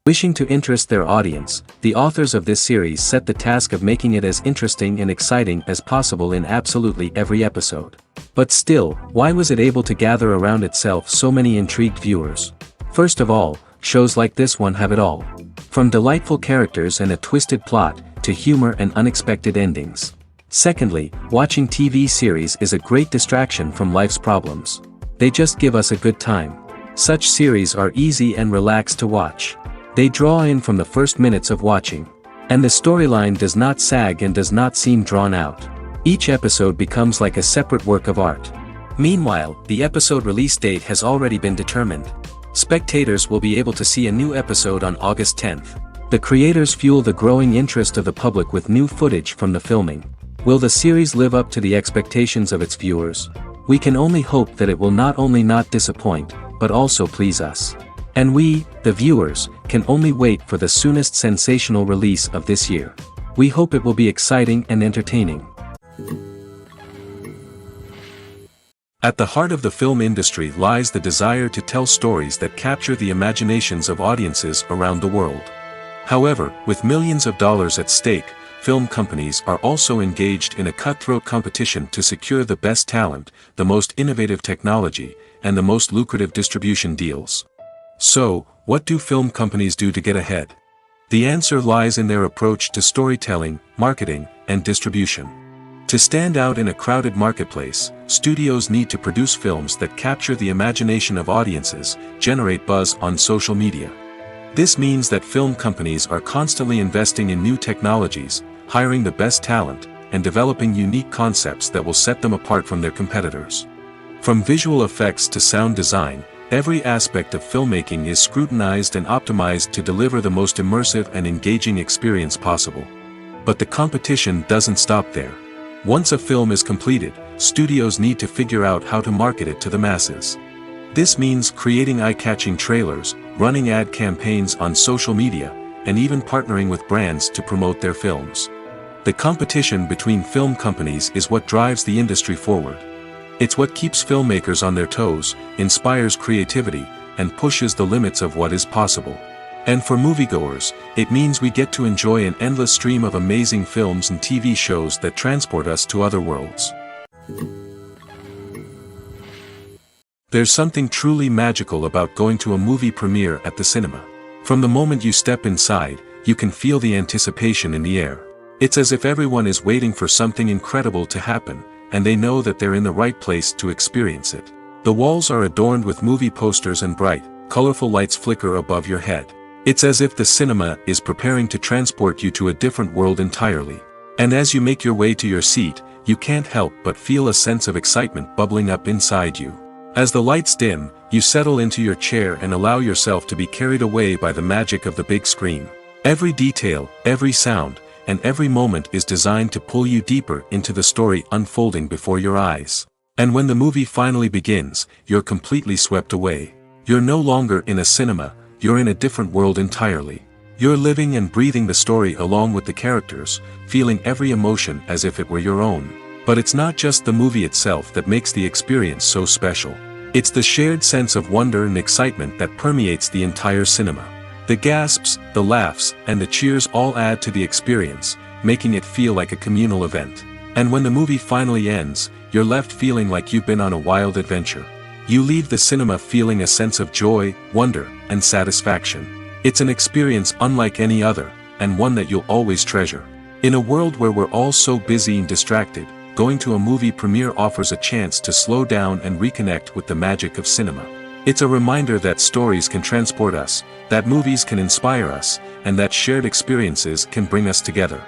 Wishing to interest their audience, the authors of this series set the task of making it as interesting and exciting as possible in absolutely every episode. But still, why was it able to gather around itself so many intrigued viewers? First of all, shows like this one have it all. From delightful characters and a twisted plot, to humor and unexpected endings. Secondly, watching TV series is a great distraction from life's problems. They just give us a good time. Such series are easy and relaxed to watch. They draw in from the first minutes of watching. And the storyline does not sag and does not seem drawn out. Each episode becomes like a separate work of art. Meanwhile, the episode release date has already been determined. Spectators will be able to see a new episode on August 10th. The creators fuel the growing interest of the public with new footage from the filming. Will the series live up to the expectations of its viewers? We can only hope that it will not only not disappoint, but also please us. And we, the viewers, can only wait for the soonest sensational release of this year. We hope it will be exciting and entertaining. At the heart of the film industry lies the desire to tell stories that capture the imaginations of audiences around the world. However, with millions of dollars at stake, film companies are also engaged in a cutthroat competition to secure the best talent, the most innovative technology, and the most lucrative distribution deals. So, what do film companies do to get ahead? The answer lies in their approach to storytelling, marketing, and distribution. To stand out in a crowded marketplace, studios need to produce films that capture the imagination of audiences, generate buzz on social media. This means that film companies are constantly investing in new technologies, hiring the best talent, and developing unique concepts that will set them apart from their competitors. From visual effects to sound design, every aspect of filmmaking is scrutinized and optimized to deliver the most immersive and engaging experience possible. But the competition doesn't stop there. Once a film is completed, studios need to figure out how to market it to the masses. This means creating eye-catching trailers, running ad campaigns on social media, and even partnering with brands to promote their films. The competition between film companies is what drives the industry forward. It's what keeps filmmakers on their toes, inspires creativity, and pushes the limits of what is possible. And for moviegoers, it means we get to enjoy an endless stream of amazing films and TV shows that transport us to other worlds. There's something truly magical about going to a movie premiere at the cinema. From the moment you step inside, you can feel the anticipation in the air. It's as if everyone is waiting for something incredible to happen, and they know that they're in the right place to experience it. The walls are adorned with movie posters and bright, colorful lights flicker above your head. It's as if the cinema is preparing to transport you to a different world entirely. And as you make your way to your seat, you can't help but feel a sense of excitement bubbling up inside you. As the lights dim, you settle into your chair and allow yourself to be carried away by the magic of the big screen. Every detail, every sound, and every moment is designed to pull you deeper into the story unfolding before your eyes. And when the movie finally begins, you're completely swept away. You're no longer in a cinema, you're in a different world entirely. You're living and breathing the story along with the characters, feeling every emotion as if it were your own. But it's not just the movie itself that makes the experience so special. It's the shared sense of wonder and excitement that permeates the entire cinema. The gasps, the laughs, and the cheers all add to the experience, making it feel like a communal event. And when the movie finally ends, you're left feeling like you've been on a wild adventure. You leave the cinema feeling a sense of joy, wonder, and satisfaction. It's an experience unlike any other, and one that you'll always treasure. In a world where we're all so busy and distracted, going to a movie premiere offers a chance to slow down and reconnect with the magic of cinema. It's a reminder that stories can transport us, that movies can inspire us, and that shared experiences can bring us together.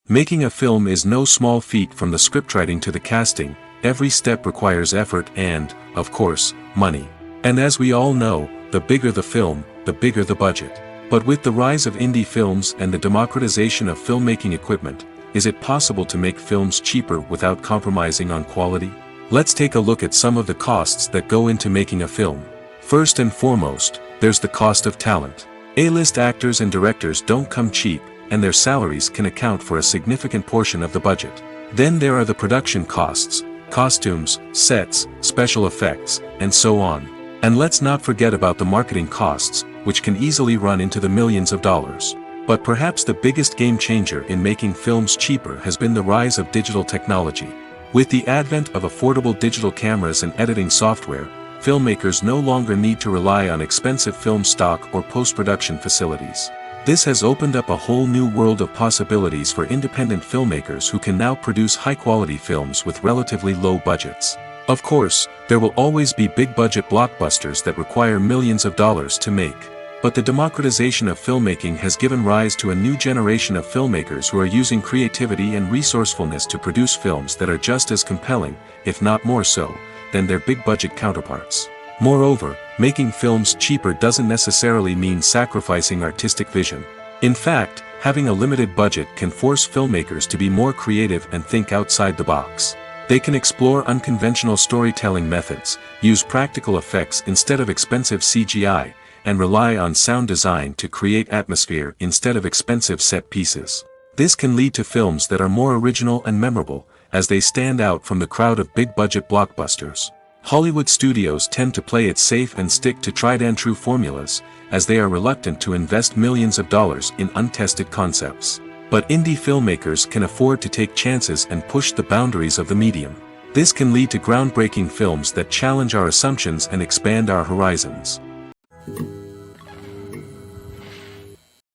Making a film is no small feat. From the scriptwriting to the casting, every step requires effort and, of course, money. And as we all know, the bigger the film, the bigger the budget. But with the rise of indie films and the democratization of filmmaking equipment, is it possible to make films cheaper without compromising on quality? Let's take a look at some of the costs that go into making a film. First and foremost, there's the cost of talent. A-list actors and directors don't come cheap, and their salaries can account for a significant portion of the budget. Then there are the production costs, costumes, sets, special effects, and so on. And let's not forget about the marketing costs, which can easily run into the millions of dollars. But perhaps the biggest game changer in making films cheaper has been the rise of digital technology. With the advent of affordable digital cameras and editing software, filmmakers no longer need to rely on expensive film stock or post-production facilities. This has opened up a whole new world of possibilities for independent filmmakers who can now produce high-quality films with relatively low budgets. Of course, there will always be big-budget blockbusters that require millions of dollars to make. But the democratization of filmmaking has given rise to a new generation of filmmakers who are using creativity and resourcefulness to produce films that are just as compelling, if not more so, than their big-budget counterparts. Moreover, making films cheaper doesn't necessarily mean sacrificing artistic vision. In fact, having a limited budget can force filmmakers to be more creative and think outside the box. They can explore unconventional storytelling methods, use practical effects instead of expensive CGI, and rely on sound design to create atmosphere instead of expensive set pieces. This can lead to films that are more original and memorable, as they stand out from the crowd of big-budget blockbusters. Hollywood studios tend to play it safe and stick to tried-and-true formulas, as they are reluctant to invest millions of dollars in untested concepts. But indie filmmakers can afford to take chances and push the boundaries of the medium. This can lead to groundbreaking films that challenge our assumptions and expand our horizons.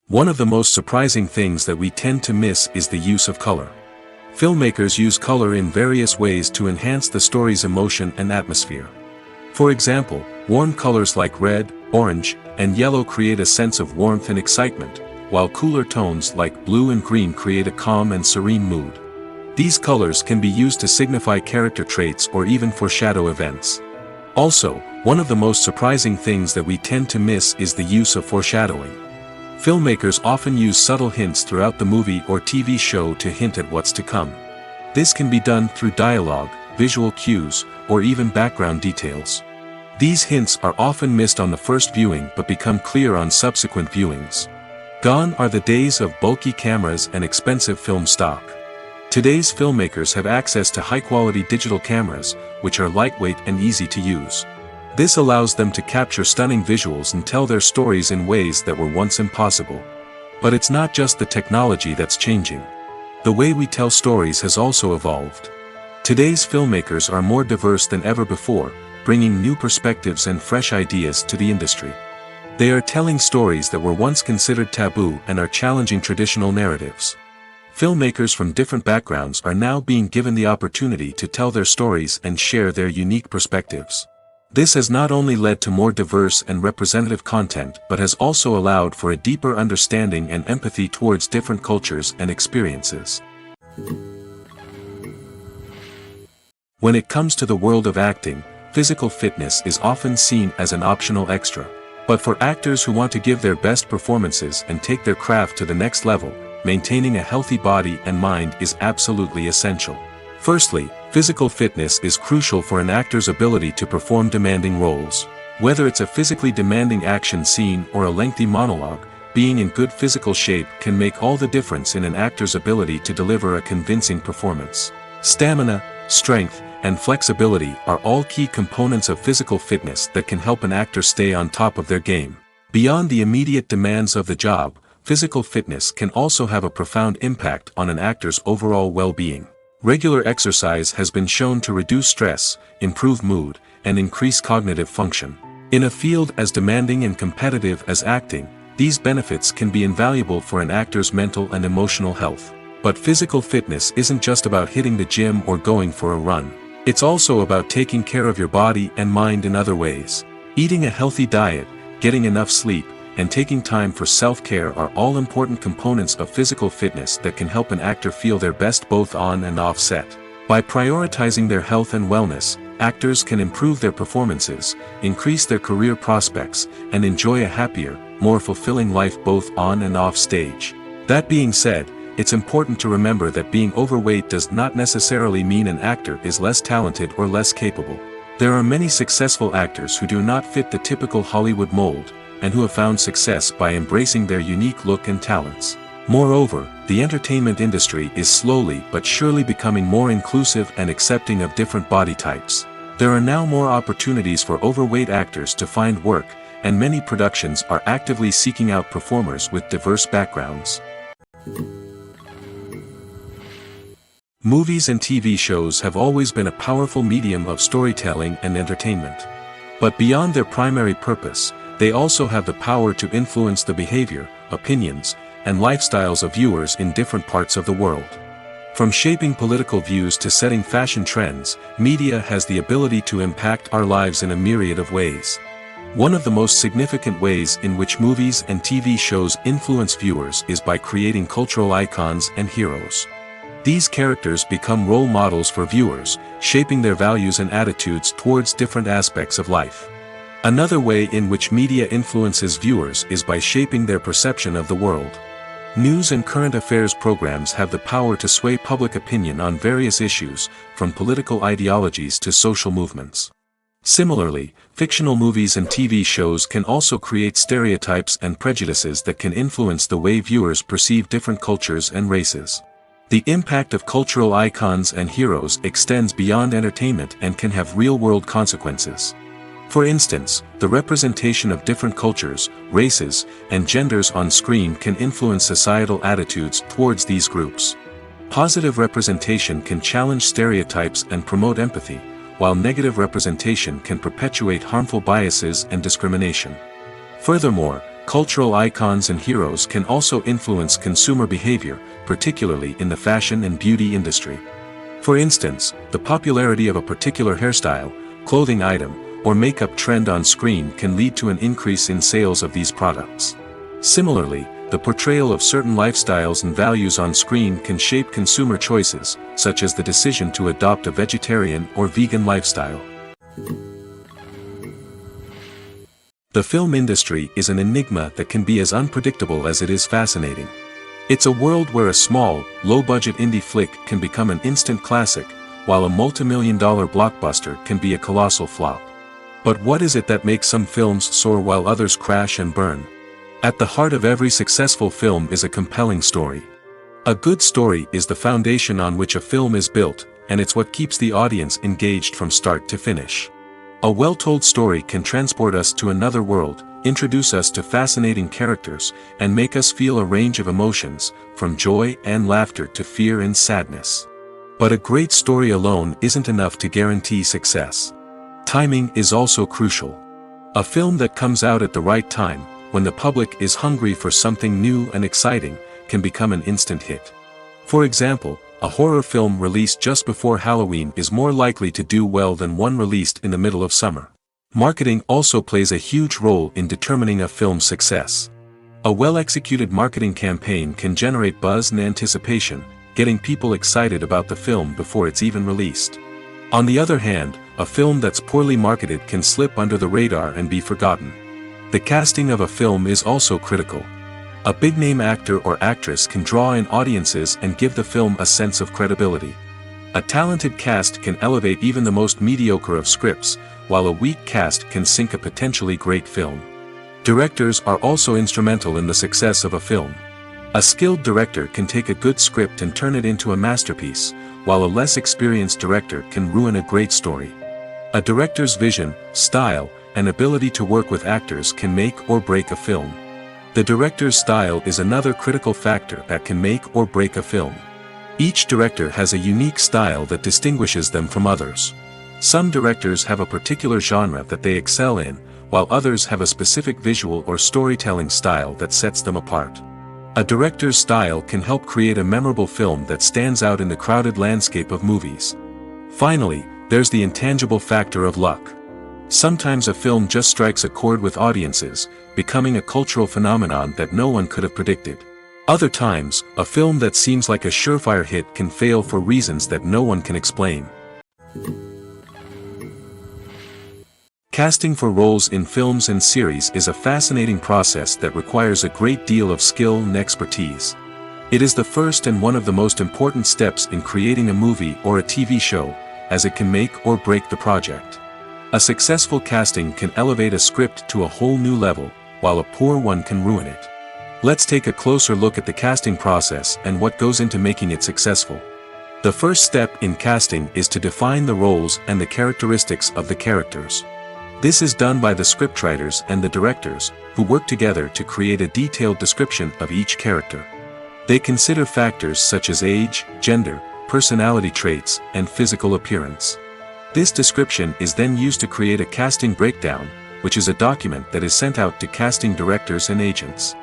One of the most surprising things that we tend to miss is the use of color. Filmmakers use color in various ways to enhance the story's emotion and atmosphere. For example, warm colors like red, orange, and yellow create a sense of warmth and excitement, while cooler tones like blue and green create a calm and serene mood. These colors can be used to signify character traits or even foreshadow events. Also, one of the most surprising things that we tend to miss is the use of foreshadowing. Filmmakers often use subtle hints throughout the movie or TV show to hint at what's to come. This can be done through dialogue, visual cues, or even background details. These hints are often missed on the first viewing but become clear on subsequent viewings. Gone are the days of bulky cameras and expensive film stock. Today's filmmakers have access to high-quality digital cameras, which are lightweight and easy to use. This allows them to capture stunning visuals and tell their stories in ways that were once impossible. But it's not just the technology that's changing. The way we tell stories has also evolved. Today's filmmakers are more diverse than ever before, bringing new perspectives and fresh ideas to the industry. They are telling stories that were once considered taboo and are challenging traditional narratives. Filmmakers from different backgrounds are now being given the opportunity to tell their stories and share their unique perspectives. This has not only led to more diverse and representative content but has also allowed for a deeper understanding and empathy towards different cultures and experiences. When it comes to the world of acting, physical fitness is often seen as an optional extra. But for actors who want to give their best performances and take their craft to the next level, maintaining a healthy body and mind is absolutely essential. Firstly, physical fitness is crucial for an actor's ability to perform demanding roles. Whether it's a physically demanding action scene or a lengthy monologue, being in good physical shape can make all the difference in an actor's ability to deliver a convincing performance. Stamina, strength, and flexibility are all key components of physical fitness that can help an actor stay on top of their game. Beyond the immediate demands of the job, physical fitness can also have a profound impact on an actor's overall well-being. Regular exercise has been shown to reduce stress, improve mood, and increase cognitive function. In a field as demanding and competitive as acting, these benefits can be invaluable for an actor's mental and emotional health. But physical fitness isn't just about hitting the gym or going for a run. It's also about taking care of your body and mind in other ways. Eating a healthy diet, getting enough sleep, and taking time for self-care are all important components of physical fitness that can help an actor feel their best both on and off set. By prioritizing their health and wellness, actors can improve their performances, increase their career prospects, and enjoy a happier, more fulfilling life both on and off stage. That being said, it's important to remember that being overweight does not necessarily mean an actor is less talented or less capable. There are many successful actors who do not fit the typical Hollywood mold, and who have found success by embracing their unique look and talents. Moreover, the entertainment industry is slowly but surely becoming more inclusive and accepting of different body types. There are now more opportunities for overweight actors to find work, and many productions are actively seeking out performers with diverse backgrounds. Movies and TV shows have always been a powerful medium of storytelling and entertainment. But beyond their primary purpose, they also have the power to influence the behavior, opinions, and lifestyles of viewers in different parts of the world. From shaping political views to setting fashion trends, media has the ability to impact our lives in a myriad of ways. One of the most significant ways in which movies and TV shows influence viewers is by creating cultural icons and heroes. These characters become role models for viewers, shaping their values and attitudes towards different aspects of life. Another way in which media influences viewers is by shaping their perception of the world. News and current affairs programs have the power to sway public opinion on various issues, from political ideologies to social movements. Similarly, fictional movies and TV shows can also create stereotypes and prejudices that can influence the way viewers perceive different cultures and races. The impact of cultural icons and heroes extends beyond entertainment and can have real-world consequences. For instance, the representation of different cultures, races, and genders on screen can influence societal attitudes towards these groups. Positive representation can challenge stereotypes and promote empathy, while negative representation can perpetuate harmful biases and discrimination. Furthermore, cultural icons and heroes can also influence consumer behavior, particularly in the fashion and beauty industry. For instance, the popularity of a particular hairstyle, clothing item, or makeup trend on screen can lead to an increase in sales of these products. Similarly, the portrayal of certain lifestyles and values on screen can shape consumer choices, such as the decision to adopt a vegetarian or vegan lifestyle. The film industry is an enigma that can be as unpredictable as it is fascinating. It's a world where a small, low-budget indie flick can become an instant classic, while a multi-million-dollar blockbuster can be a colossal flop. But what is it that makes some films soar while others crash and burn? At the heart of every successful film is a compelling story. A good story is the foundation on which a film is built, and it's what keeps the audience engaged from start to finish. A well-told story can transport us to another world, introduce us to fascinating characters, and make us feel a range of emotions, from joy and laughter to fear and sadness. But a great story alone isn't enough to guarantee success. Timing is also crucial. A film that comes out at the right time, when the public is hungry for something new and exciting, can become an instant hit. For example, a horror film released just before Halloween is more likely to do well than one released in the middle of summer. Marketing also plays a huge role in determining a film's success. A well-executed marketing campaign can generate buzz and anticipation, getting people excited about the film before it's even released. On the other hand, a film that's poorly marketed can slip under the radar and be forgotten. The casting of a film is also critical. A big-name actor or actress can draw in audiences and give the film a sense of credibility. A talented cast can elevate even the most mediocre of scripts, while a weak cast can sink a potentially great film. Directors are also instrumental in the success of a film. A skilled director can take a good script and turn it into a masterpiece, while a less experienced director can ruin a great story. A director's vision, style, and ability to work with actors can make or break a film. The director's style is another critical factor that can make or break a film. Each director has a unique style that distinguishes them from others. Some directors have a particular genre that they excel in, while others have a specific visual or storytelling style that sets them apart. A director's style can help create a memorable film that stands out in the crowded landscape of movies. Finally, there's the intangible factor of luck. Sometimes a film just strikes a chord with audiences, becoming a cultural phenomenon that no one could have predicted. Other times, a film that seems like a surefire hit can fail for reasons that no one can explain. Casting for roles in films and series is a fascinating process that requires a great deal of skill and expertise. It is the first and one of the most important steps in creating a movie or a TV show, as it can make or break the project. A successful casting can elevate a script to a whole new level, while a poor one can ruin it. Let's take a closer look at the casting process and what goes into making it successful. The first step in casting is to define the roles and the characteristics of the characters. This is done by the scriptwriters and the directors, who work together to create a detailed description of each character. They consider factors such as age, gender, personality traits, and physical appearance. This description is then used to create a casting breakdown, which is a document that is sent out to casting directors and agents.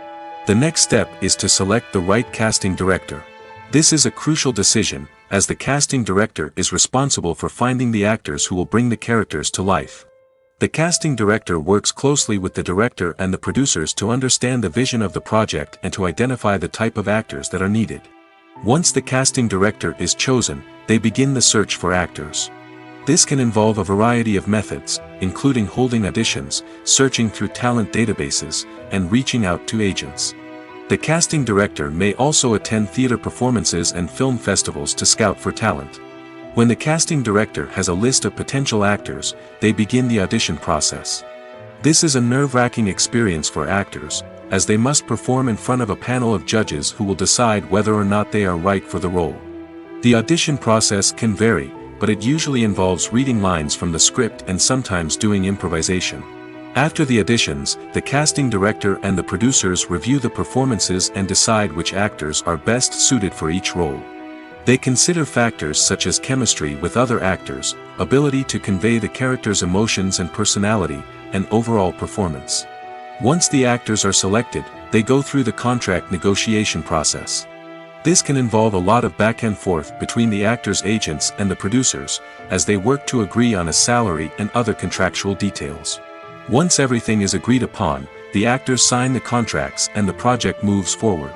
The next step is to select the right casting director. This is a crucial decision, as the casting director is responsible for finding the actors who will bring the characters to life. The casting director works closely with the director and the producers to understand the vision of the project and to identify the type of actors that are needed. Once the casting director is chosen, they begin the search for actors. This can involve a variety of methods, including holding auditions, searching through talent databases, and reaching out to agents. The casting director may also attend theater performances and film festivals to scout for talent. When the casting director has a list of potential actors, they begin the audition process. This is a nerve-wracking experience for actors, as they must perform in front of a panel of judges who will decide whether or not they are right for the role. The audition process can vary, but it usually involves reading lines from the script and sometimes doing improvisation. After the auditions, the casting director and the producers review the performances and decide which actors are best suited for each role. They consider factors such as chemistry with other actors, ability to convey the character's emotions and personality, and overall performance. Once the actors are selected, they go through the contract negotiation process. This can involve a lot of back and forth between the actors' agents and the producers, as they work to agree on a salary and other contractual details. Once everything is agreed upon, the actors sign the contracts and the project moves forward.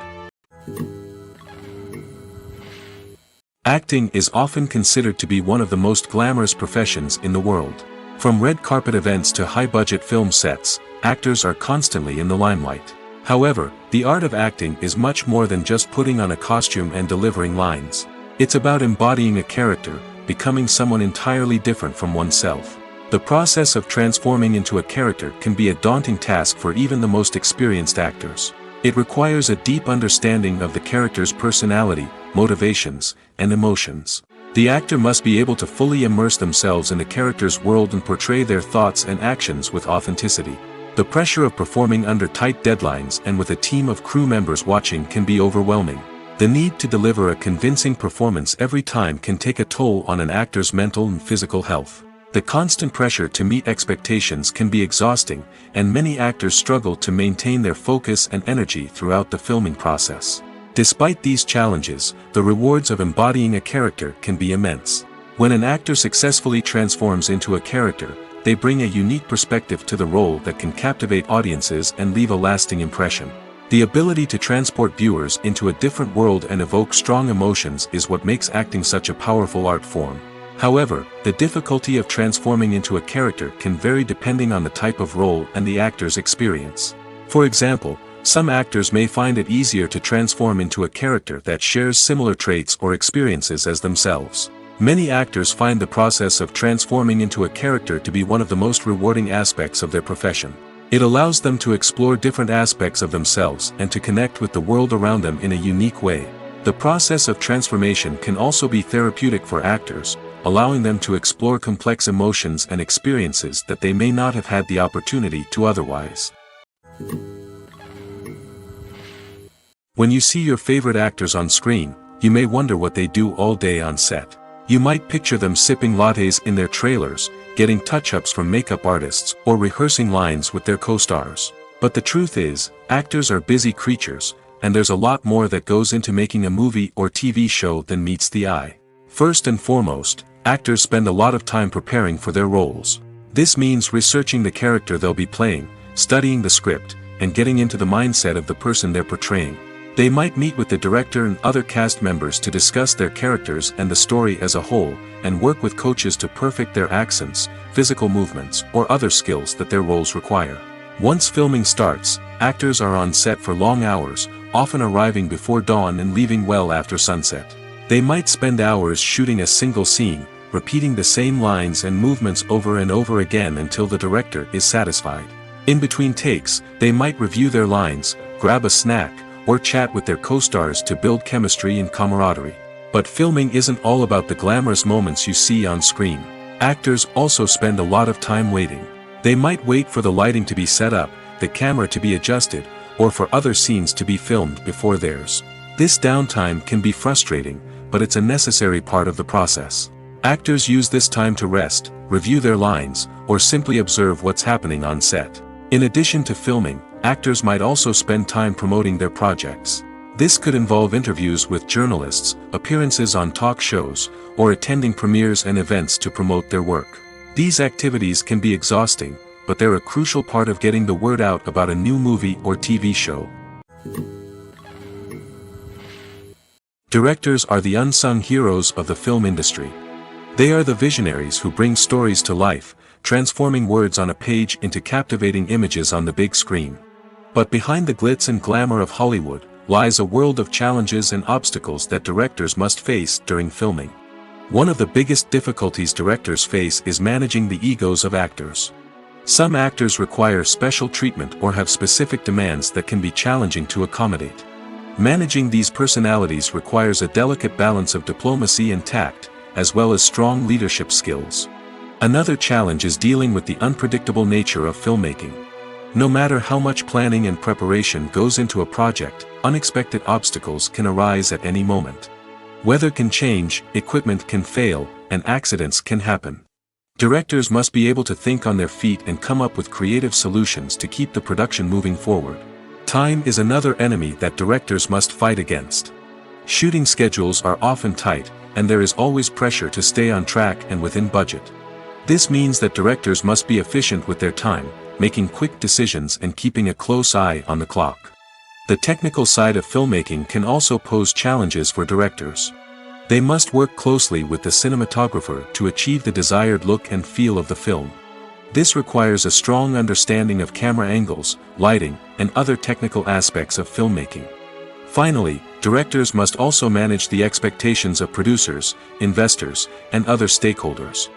Acting is often considered to be one of the most glamorous professions in the world. From red carpet events to high-budget film sets, actors are constantly in the limelight. However, the art of acting is much more than just putting on a costume and delivering lines. It's about embodying a character, becoming someone entirely different from oneself. The process of transforming into a character can be a daunting task for even the most experienced actors. It requires a deep understanding of the character's personality, motivations, and emotions. The actor must be able to fully immerse themselves in the character's world and portray their thoughts and actions with authenticity. The pressure of performing under tight deadlines and with a team of crew members watching can be overwhelming. The need to deliver a convincing performance every time can take a toll on an actor's mental and physical health. The constant pressure to meet expectations can be exhausting, and many actors struggle to maintain their focus and energy throughout the filming process. Despite these challenges, the rewards of embodying a character can be immense. When an actor successfully transforms into a character, they bring a unique perspective to the role that can captivate audiences and leave a lasting impression. The ability to transport viewers into a different world and evoke strong emotions is what makes acting such a powerful art form. However, the difficulty of transforming into a character can vary depending on the type of role and the actor's experience. For example, some actors may find it easier to transform into a character that shares similar traits or experiences as themselves. Many actors find the process of transforming into a character to be one of the most rewarding aspects of their profession. It allows them to explore different aspects of themselves and to connect with the world around them in a unique way. The process of transformation can also be therapeutic for actors, allowing them to explore complex emotions and experiences that they may not have had the opportunity to otherwise. When you see your favorite actors on screen, you may wonder what they do all day on set. You might picture them sipping lattes in their trailers, getting touch-ups from makeup artists, or rehearsing lines with their co-stars. But the truth is, actors are busy creatures, and there's a lot more that goes into making a movie or TV show than meets the eye. First and foremost, actors spend a lot of time preparing for their roles. This means researching the character they'll be playing, studying the script, and getting into the mindset of the person they're portraying. They might meet with the director and other cast members to discuss their characters and the story as a whole, and work with coaches to perfect their accents, physical movements, or other skills that their roles require. Once filming starts, actors are on set for long hours, often arriving before dawn and leaving well after sunset. They might spend hours shooting a single scene, repeating the same lines and movements over and over again until the director is satisfied. In between takes, they might review their lines, grab a snack, or chat with their co-stars to build chemistry and camaraderie. But filming isn't all about the glamorous moments you see on screen. Actors also spend a lot of time waiting. They might wait for the lighting to be set up, the camera to be adjusted, or for other scenes to be filmed before theirs. This downtime can be frustrating, but it's a necessary part of the process. Actors use this time to rest, review their lines, or simply observe what's happening on set. In addition to filming, actors might also spend time promoting their projects. This could involve interviews with journalists, appearances on talk shows, or attending premieres and events to promote their work. These activities can be exhausting, but they're a crucial part of getting the word out about a new movie or TV show. Directors are the unsung heroes of the film industry. They are the visionaries who bring stories to life, transforming words on a page into captivating images on the big screen. But behind the glitz and glamour of Hollywood lies a world of challenges and obstacles that directors must face during filming. One of the biggest difficulties directors face is managing the egos of actors. Some actors require special treatment or have specific demands that can be challenging to accommodate. Managing these personalities requires a delicate balance of diplomacy and tact, as well as strong leadership skills. Another challenge is dealing with the unpredictable nature of filmmaking. No matter how much planning and preparation goes into a project, unexpected obstacles can arise at any moment. Weather can change, equipment can fail, and accidents can happen. Directors must be able to think on their feet and come up with creative solutions to keep the production moving forward. Time is another enemy that directors must fight against. Shooting schedules are often tight, and there is always pressure to stay on track and within budget. This means that directors must be efficient with their time, making quick decisions and keeping a close eye on the clock. The technical side of filmmaking can also pose challenges for directors. They must work closely with the cinematographer to achieve the desired look and feel of the film. This requires a strong understanding of camera angles, lighting, and other technical aspects of filmmaking. Finally, directors must also manage the expectations of producers, investors, and other stakeholders.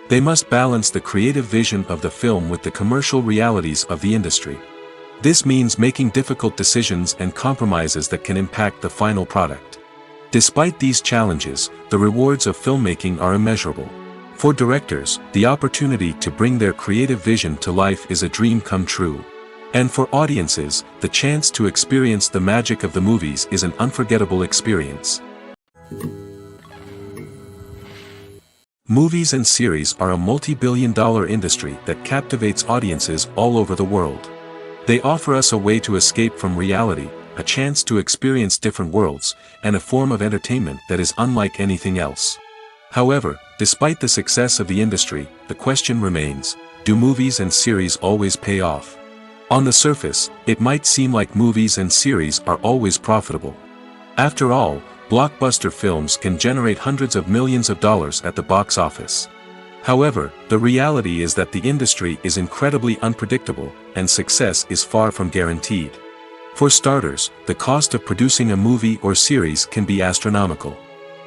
They must balance the creative vision of the film with the commercial realities of the industry. This means making difficult decisions and compromises that can impact the final product. Despite these challenges, the rewards of filmmaking are immeasurable. For directors, the opportunity to bring their creative vision to life is a dream come true. And for audiences, the chance to experience the magic of the movies is an unforgettable experience. Movies and series are a multi-billion-dollar industry that captivates audiences all over the world. They offer us a way to escape from reality, a chance to experience different worlds, and a form of entertainment that is unlike anything else. However, despite the success of the industry, the question remains, do movies and series always pay off? On the surface, it might seem like movies and series are always profitable. After all, blockbuster films can generate hundreds of millions of dollars at the box office. However, the reality is that the industry is incredibly unpredictable, and success is far from guaranteed. For starters, the cost of producing a movie or series can be astronomical.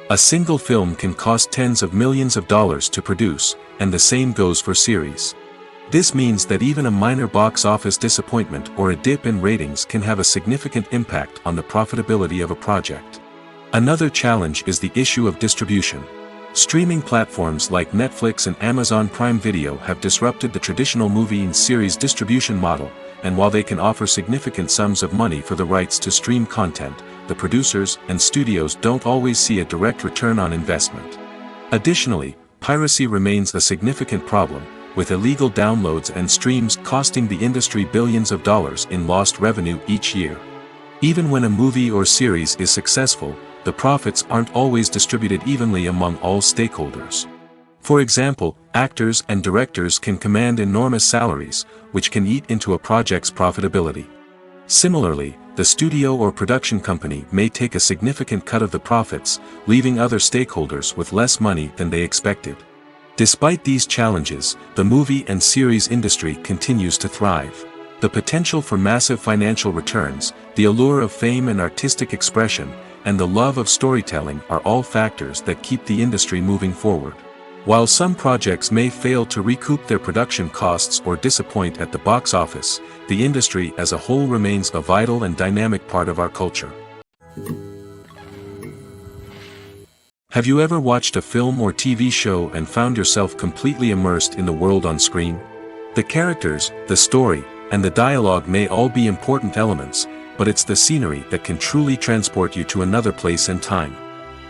A single film can cost tens of millions of dollars to produce, and the same goes for series. This means that even a minor box office disappointment or a dip in ratings can have a significant impact on the profitability of a project. Another challenge is the issue of distribution. Streaming platforms like Netflix and Amazon Prime Video have disrupted the traditional movie and series distribution model, and while they can offer significant sums of money for the rights to stream content, the producers and studios don't always see a direct return on investment. Additionally, piracy remains a significant problem, with illegal downloads and streams costing the industry billions of dollars in lost revenue each year. Even when a movie or series is successful, the profits aren't always distributed evenly among all stakeholders. For example, actors and directors can command enormous salaries, which can eat into a project's profitability. Similarly, the studio or production company may take a significant cut of the profits, leaving other stakeholders with less money than they expected. Despite these challenges, the movie and series industry continues to thrive. The potential for massive financial returns, the allure of fame and artistic expression, and the love of storytelling are all factors that keep the industry moving forward. While some projects may fail to recoup their production costs or disappoint at the box office, the industry as a whole remains a vital and dynamic part of our culture. Have you ever watched a film or TV show and found yourself completely immersed in the world on screen? The characters, the story, and the dialogue may all be important elements, but it's the scenery that can truly transport you to another place and time.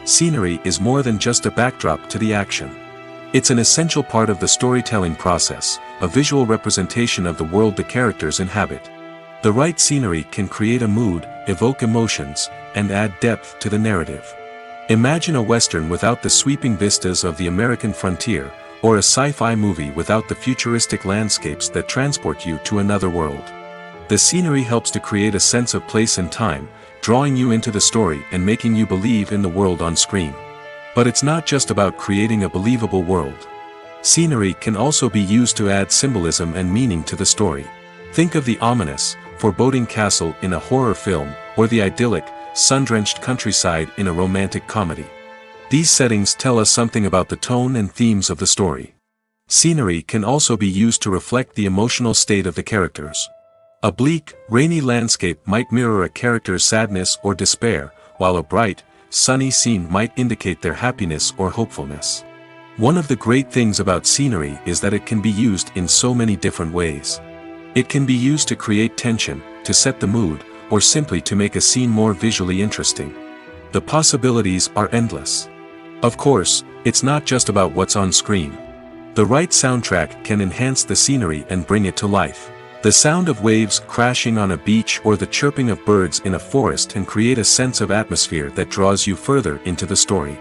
Scenery is more than just a backdrop to the action. It's an essential part of the storytelling process, a visual representation of the world the characters inhabit. The right scenery can create a mood, evoke emotions, and add depth to the narrative. Imagine a Western without the sweeping vistas of the American frontier, or a sci-fi movie without the futuristic landscapes that transport you to another world. The scenery helps to create a sense of place and time, drawing you into the story and making you believe in the world on screen. But it's not just about creating a believable world. Scenery can also be used to add symbolism and meaning to the story. Think of the ominous, foreboding castle in a horror film, or the idyllic, sun-drenched countryside in a romantic comedy. These settings tell us something about the tone and themes of the story. Scenery can also be used to reflect the emotional state of the characters. A bleak, rainy landscape might mirror a character's sadness or despair, while a bright, sunny scene might indicate their happiness or hopefulness. One of the great things about scenery is that it can be used in so many different ways. It can be used to create tension, to set the mood, or simply to make a scene more visually interesting. The possibilities are endless. Of course, it's not just about what's on screen. The right soundtrack can enhance the scenery and bring it to life. The sound of waves crashing on a beach or the chirping of birds in a forest can create a sense of atmosphere that draws you further into the story.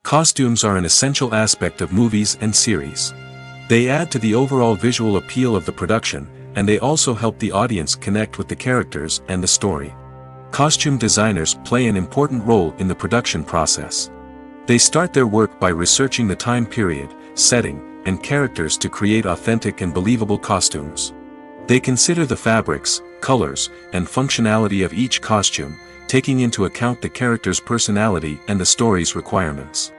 Costumes are an essential aspect of movies and series. They add to the overall visual appeal of the production, and they also help the audience connect with the characters and the story. Costume designers play an important role in the production process. They start their work by researching the time period, setting, and characters to create authentic and believable costumes. They consider the fabrics, colors, and functionality of each costume, taking into account the character's personality and the story's requirements.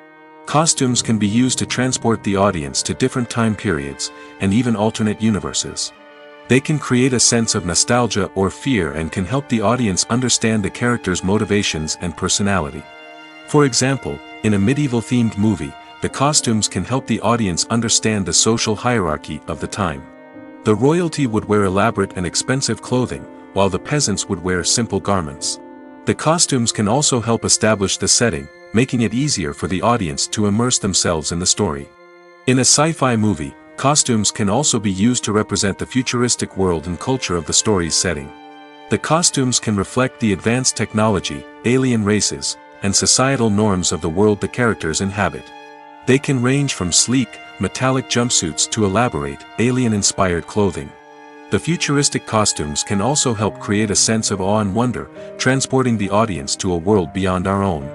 Costumes can be used to transport the audience to different time periods, and even alternate universes. They can create a sense of nostalgia or fear and can help the audience understand the character's motivations and personality. For example, in a medieval-themed movie, the costumes can help the audience understand the social hierarchy of the time. The royalty would wear elaborate and expensive clothing, while the peasants would wear simple garments. The costumes can also help establish the setting, making it easier for the audience to immerse themselves in the story. In a sci-fi movie, costumes can also be used to represent the futuristic world and culture of the story's setting. The costumes can reflect the advanced technology, alien races, and societal norms of the world the characters inhabit. They can range from sleek, metallic jumpsuits to elaborate, alien-inspired clothing. The futuristic costumes can also help create a sense of awe and wonder, transporting the audience to a world beyond our own.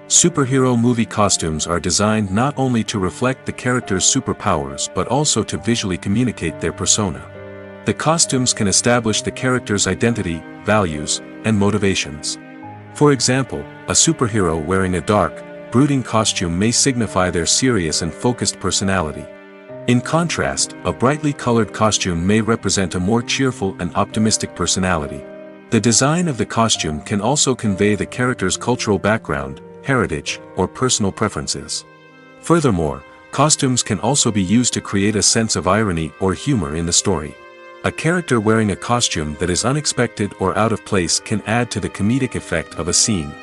Superhero movie costumes are designed not only to reflect the character's superpowers but also to visually communicate their persona. The costumes can establish the character's identity, values, and motivations. For example, a superhero wearing a dark, brooding costume may signify their serious and focused personality. In contrast, a brightly colored costume may represent a more cheerful and optimistic personality. The design of the costume can also convey the character's cultural background, heritage, or personal preferences. Furthermore, costumes can also be used to create a sense of irony or humor in the story. A character wearing a costume that is unexpected or out of place can add to the comedic effect of a scene.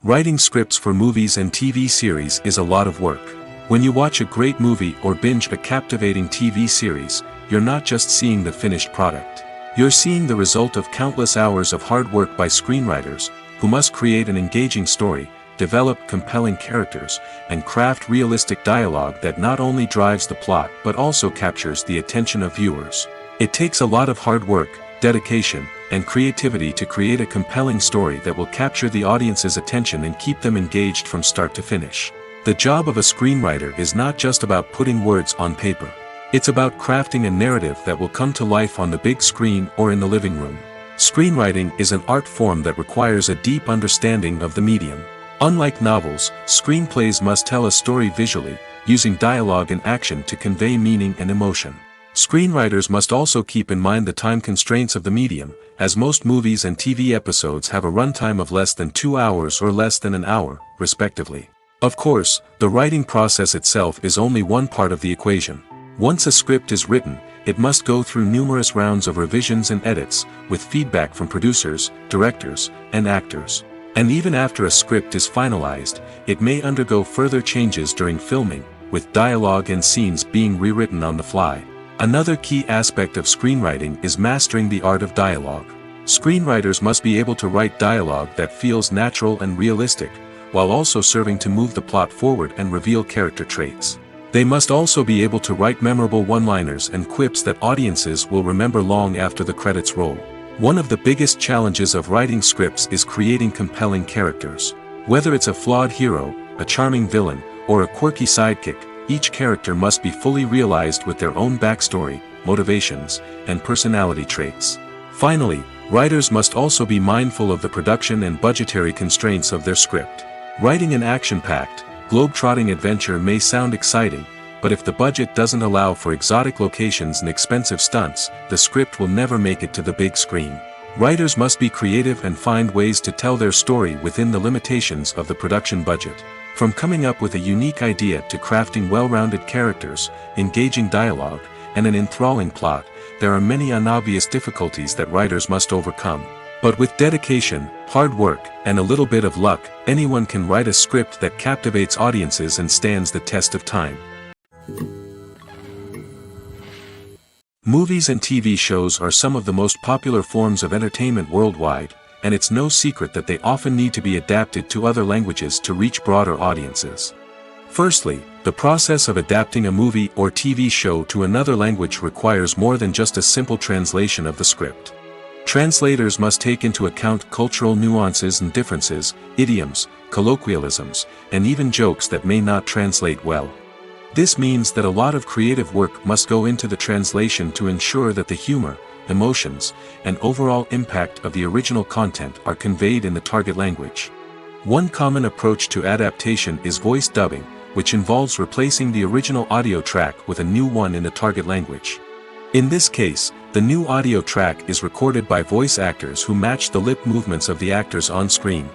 Writing scripts for movies and TV series is a lot of work. When you watch a great movie or binge a captivating TV series, you're not just seeing the finished product. You're seeing the result of countless hours of hard work by screenwriters, who must create an engaging story, develop compelling characters, and craft realistic dialogue that not only drives the plot but also captures the attention of viewers. It takes a lot of hard work, dedication, and creativity to create a compelling story that will capture the audience's attention and keep them engaged from start to finish. The job of a screenwriter is not just about putting words on paper. It's about crafting a narrative that will come to life on the big screen or in the living room. Screenwriting is an art form that requires a deep understanding of the medium. Unlike novels, screenplays must tell a story visually, using dialogue and action to convey meaning and emotion. Screenwriters must also keep in mind the time constraints of the medium, as most movies and TV episodes have a runtime of less than 2 hours or less than an hour, respectively. Of course, the writing process itself is only one part of the equation. Once a script is written, it must go through numerous rounds of revisions and edits, with feedback from producers, directors, and actors. And even after a script is finalized, it may undergo further changes during filming, with dialogue and scenes being rewritten on the fly. Another key aspect of screenwriting is mastering the art of dialogue. Screenwriters must be able to write dialogue that feels natural and realistic, while also serving to move the plot forward and reveal character traits. They must also be able to write memorable one-liners and quips that audiences will remember long after the credits roll. One of the biggest challenges of writing scripts is creating compelling characters. Whether it's a flawed hero, a charming villain, or a quirky sidekick, each character must be fully realized with their own backstory, motivations, and personality traits. Finally, writers must also be mindful of the production and budgetary constraints of their script. Writing an action-packed, globe-trotting adventure may sound exciting, but if the budget doesn't allow for exotic locations and expensive stunts, the script will never make it to the big screen. Writers must be creative and find ways to tell their story within the limitations of the production budget. From coming up with a unique idea to crafting well-rounded characters, engaging dialogue, and an enthralling plot, there are many unobvious difficulties that writers must overcome. But with dedication, hard work, and a little bit of luck, anyone can write a script that captivates audiences and stands the test of time. Movies and TV shows are some of the most popular forms of entertainment worldwide, and it's no secret that they often need to be adapted to other languages to reach broader audiences. Firstly, the process of adapting a movie or TV show to another language requires more than just a simple translation of the script. Translators must take into account cultural nuances and differences, idioms, colloquialisms, and even jokes that may not translate well. This means that a lot of creative work must go into the translation to ensure that the humor, emotions, and overall impact of the original content are conveyed in the target language. One common approach to adaptation is voice dubbing, which involves replacing the original audio track with a new one in the target language. In this case, the new audio track is recorded by voice actors who match the lip movements of the actors on screen.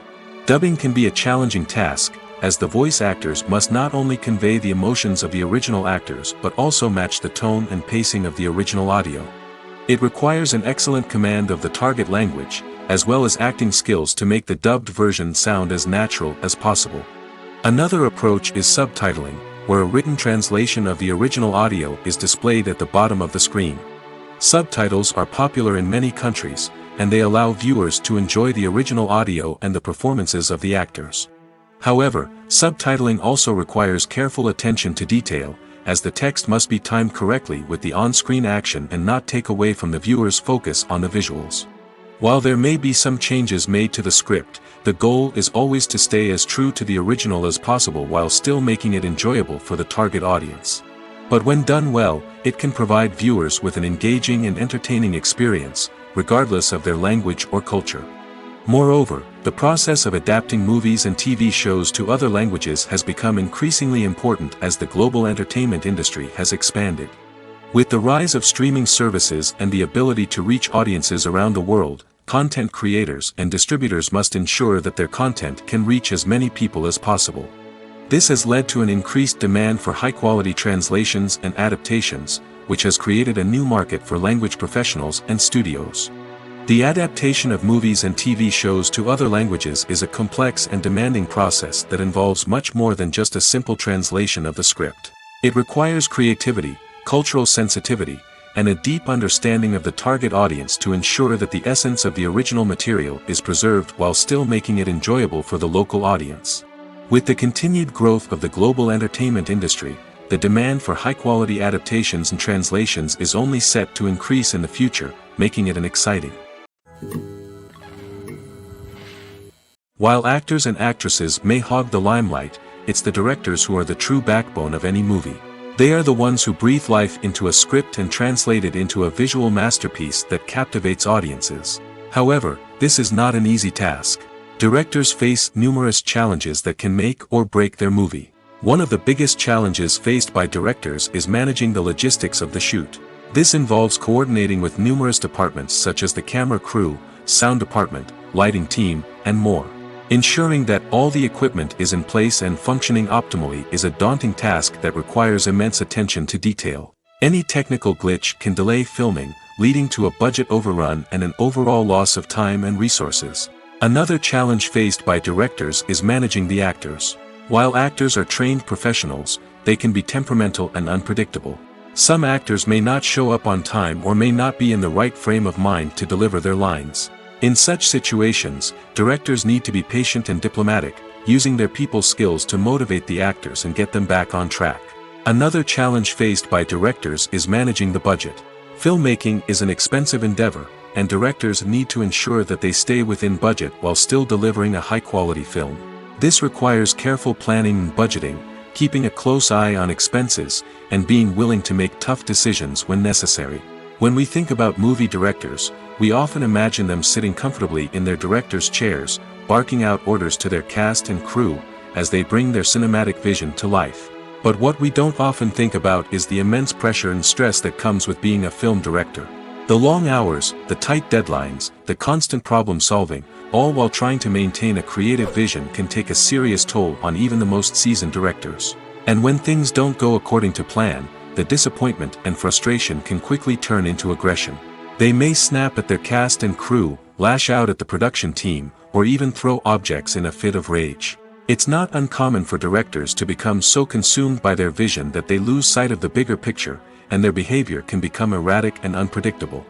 Dubbing can be a challenging task, as the voice actors must not only convey the emotions of the original actors but also match the tone and pacing of the original audio. It requires an excellent command of the target language, as well as acting skills to make the dubbed version sound as natural as possible. Another approach is subtitling, where a written translation of the original audio is displayed at the bottom of the screen. Subtitles are popular in many countries, and they allow viewers to enjoy the original audio and the performances of the actors. However, subtitling also requires careful attention to detail, as the text must be timed correctly with the on-screen action and not take away from the viewer's focus on the visuals. While there may be some changes made to the script, the goal is always to stay as true to the original as possible while still making it enjoyable for the target audience. But when done well, it can provide viewers with an engaging and entertaining experience, regardless of their language or culture. Moreover, the process of adapting movies and TV shows to other languages has become increasingly important as the global entertainment industry has expanded. With the rise of streaming services and the ability to reach audiences around the world, content creators and distributors must ensure that their content can reach as many people as possible. This has led to an increased demand for high-quality translations and adaptations, which has created a new market for language professionals and studios. The adaptation of movies and TV shows to other languages is a complex and demanding process that involves much more than just a simple translation of the script. It requires creativity, cultural sensitivity, and a deep understanding of the target audience to ensure that the essence of the original material is preserved while still making it enjoyable for the local audience. With the continued growth of the global entertainment industry, the demand for high-quality adaptations and translations is only set to increase in the future, making it exciting. While actors and actresses may hog the limelight, it's the directors who are the true backbone of any movie. They are the ones who breathe life into a script and translate it into a visual masterpiece that captivates audiences. However, this is not an easy task. Directors face numerous challenges that can make or break their movie. One of the biggest challenges faced by directors is managing the logistics of the shoot. This involves coordinating with numerous departments such as the camera crew, sound department, lighting team, and more. Ensuring that all the equipment is in place and functioning optimally is a daunting task that requires immense attention to detail. Any technical glitch can delay filming, leading to a budget overrun and an overall loss of time and resources. Another challenge faced by directors is managing the actors. While actors are trained professionals, they can be temperamental and unpredictable. Some actors may not show up on time or may not be in the right frame of mind to deliver their lines. In such situations, directors need to be patient and diplomatic, using their people skills to motivate the actors and get them back on track. Another challenge faced by directors is managing the budget. Filmmaking is an expensive endeavor, and directors need to ensure that they stay within budget while still delivering a high-quality film. This requires careful planning and budgeting, keeping a close eye on expenses, and being willing to make tough decisions when necessary. When we think about movie directors, we often imagine them sitting comfortably in their director's chairs, barking out orders to their cast and crew, as they bring their cinematic vision to life. But what we don't often think about is the immense pressure and stress that comes with being a film director. The long hours, the tight deadlines, the constant problem solving, all while trying to maintain a creative vision can take a serious toll on even the most seasoned directors. And when things don't go according to plan, the disappointment and frustration can quickly turn into aggression. They may snap at their cast and crew, lash out at the production team, or even throw objects in a fit of rage. It's not uncommon for directors to become so consumed by their vision that they lose sight of the bigger picture, and their behavior can become erratic and unpredictable.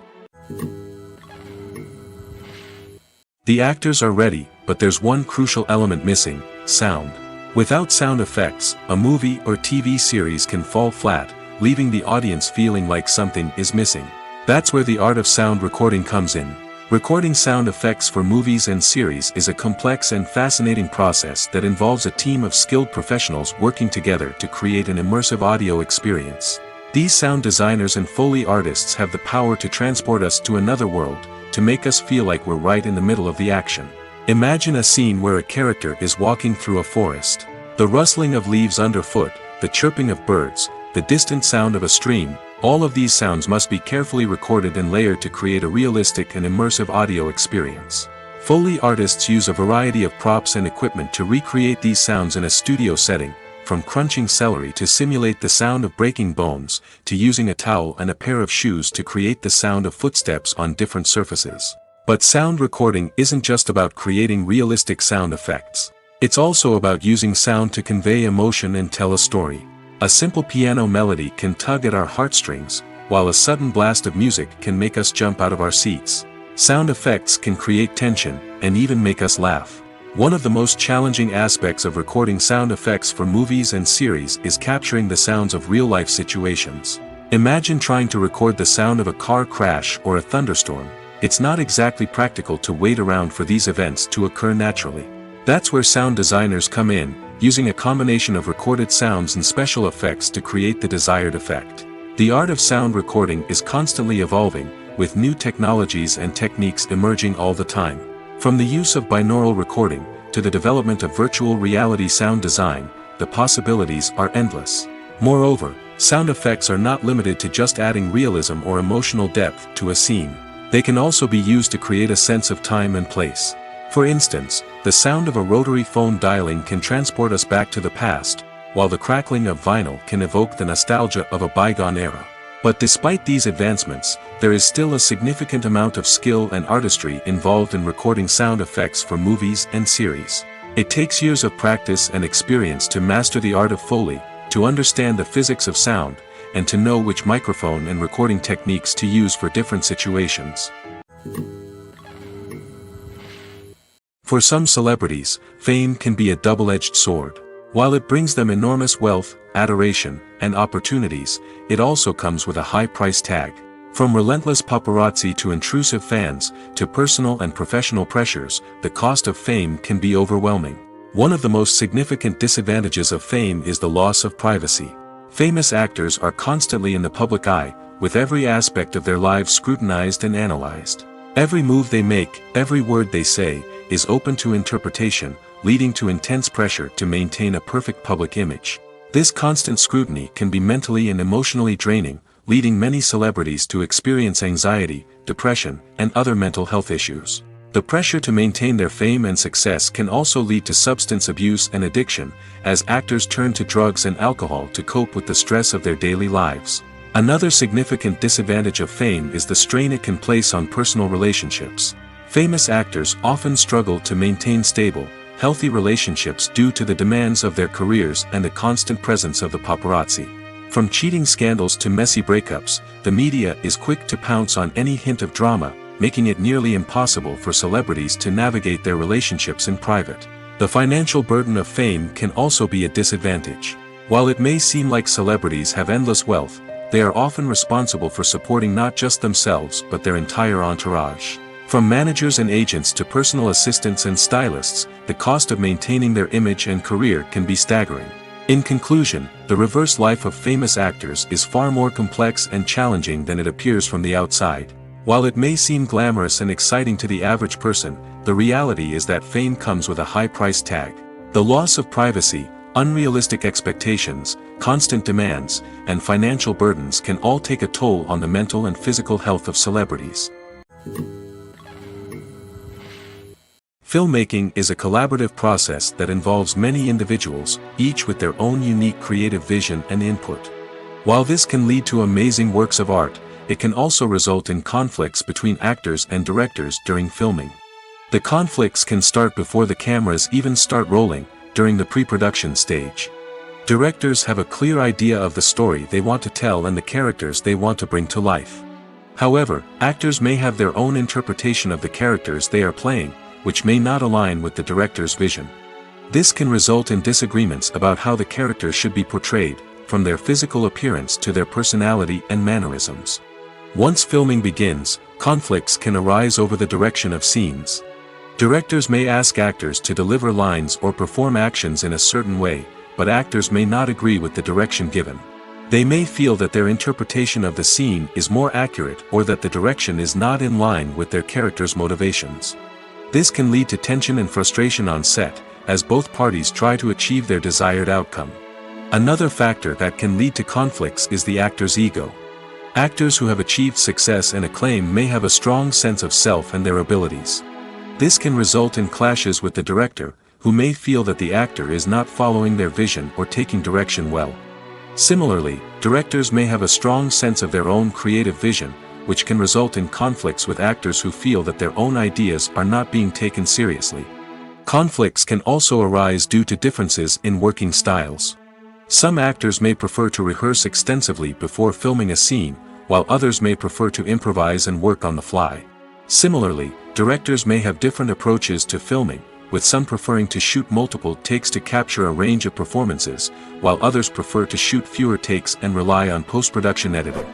The actors are ready, but there's one crucial element missing: sound. Without sound effects, a movie or TV series can fall flat, leaving the audience feeling like something is missing. That's where the art of sound recording comes in. Recording sound effects for movies and series is a complex and fascinating process that involves a team of skilled professionals working together to create an immersive audio experience. These sound designers and Foley artists have the power to transport us to another world, to make us feel like we're right in the middle of the action. Imagine a scene where a character is walking through a forest. The rustling of leaves underfoot, the chirping of birds, the distant sound of a stream, all of these sounds must be carefully recorded and layered to create a realistic and immersive audio experience. Foley artists use a variety of props and equipment to recreate these sounds in a studio setting, from crunching celery to simulate the sound of breaking bones, to using a towel and a pair of shoes to create the sound of footsteps on different surfaces. But sound recording isn't just about creating realistic sound effects. It's also about using sound to convey emotion and tell a story. A simple piano melody can tug at our heartstrings, while a sudden blast of music can make us jump out of our seats. Sound effects can create tension, and even make us laugh. One of the most challenging aspects of recording sound effects for movies and series is capturing the sounds of real-life situations. Imagine trying to record the sound of a car crash or a thunderstorm. It's not exactly practical to wait around for these events to occur naturally. That's where sound designers come in, using a combination of recorded sounds and special effects to create the desired effect. The art of sound recording is constantly evolving, with new technologies and techniques emerging all the time. From the use of binaural recording, to the development of virtual reality sound design, the possibilities are endless. Moreover, sound effects are not limited to just adding realism or emotional depth to a scene. They can also be used to create a sense of time and place. For instance, the sound of a rotary phone dialing can transport us back to the past, while the crackling of vinyl can evoke the nostalgia of a bygone era. But despite these advancements, there is still a significant amount of skill and artistry involved in recording sound effects for movies and series. It takes years of practice and experience to master the art of Foley, to understand the physics of sound, and to know which microphone and recording techniques to use for different situations. For some celebrities, fame can be a double-edged sword. While it brings them enormous wealth, adoration, and opportunities, it also comes with a high price tag. From relentless paparazzi to intrusive fans, to personal and professional pressures, the cost of fame can be overwhelming. One of the most significant disadvantages of fame is the loss of privacy. Famous actors are constantly in the public eye, with every aspect of their lives scrutinized and analyzed. Every move they make, every word they say, is open to interpretation, leading to intense pressure to maintain a perfect public image. This constant scrutiny can be mentally and emotionally draining, leading many celebrities to experience anxiety, depression, and other mental health issues. The pressure to maintain their fame and success can also lead to substance abuse and addiction, as actors turn to drugs and alcohol to cope with the stress of their daily lives. Another significant disadvantage of fame is the strain it can place on personal relationships. Famous actors often struggle to maintain stable, healthy relationships due to the demands of their careers and the constant presence of the paparazzi. From cheating scandals to messy breakups, the media is quick to pounce on any hint of drama, making it nearly impossible for celebrities to navigate their relationships in private. The financial burden of fame can also be a disadvantage. While it may seem like celebrities have endless wealth, they are often responsible for supporting not just themselves but their entire entourage. From managers and agents to personal assistants and stylists, the cost of maintaining their image and career can be staggering. In conclusion, the reverse life of famous actors is far more complex and challenging than it appears from the outside. While it may seem glamorous and exciting to the average person, the reality is that fame comes with a high price tag. The loss of privacy, unrealistic expectations, constant demands, and financial burdens can all take a toll on the mental and physical health of celebrities. Filmmaking is a collaborative process that involves many individuals, each with their own unique creative vision and input. While this can lead to amazing works of art, it can also result in conflicts between actors and directors during filming. The conflicts can start before the cameras even start rolling, during the pre-production stage. Directors have a clear idea of the story they want to tell and the characters they want to bring to life. However, actors may have their own interpretation of the characters they are playing, which may not align with the director's vision. This can result in disagreements about how the characters should be portrayed, from their physical appearance to their personality and mannerisms. Once filming begins, conflicts can arise over the direction of scenes. Directors may ask actors to deliver lines or perform actions in a certain way, but actors may not agree with the direction given. They may feel that their interpretation of the scene is more accurate or that the direction is not in line with their character's motivations. This can lead to tension and frustration on set, as both parties try to achieve their desired outcome. Another factor that can lead to conflicts is the actor's ego. Actors who have achieved success and acclaim may have a strong sense of self and their abilities. This can result in clashes with the director, who may feel that the actor is not following their vision or taking direction well. Similarly, directors may have a strong sense of their own creative vision, which can result in conflicts with actors who feel that their own ideas are not being taken seriously. Conflicts can also arise due to differences in working styles. Some actors may prefer to rehearse extensively before filming a scene, while others may prefer to improvise and work on the fly. Similarly, directors may have different approaches to filming, with some preferring to shoot multiple takes to capture a range of performances, while others prefer to shoot fewer takes and rely on post-production editing.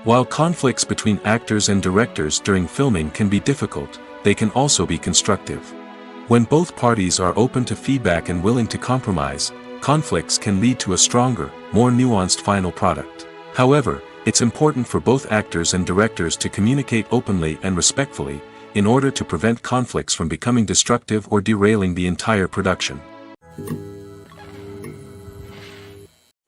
While conflicts between actors and directors during filming can be difficult, they can also be constructive. When both parties are open to feedback and willing to compromise, conflicts can lead to a stronger, more nuanced final product. However, it's important for both actors and directors to communicate openly and respectfully, in order to prevent conflicts from becoming destructive or derailing the entire production.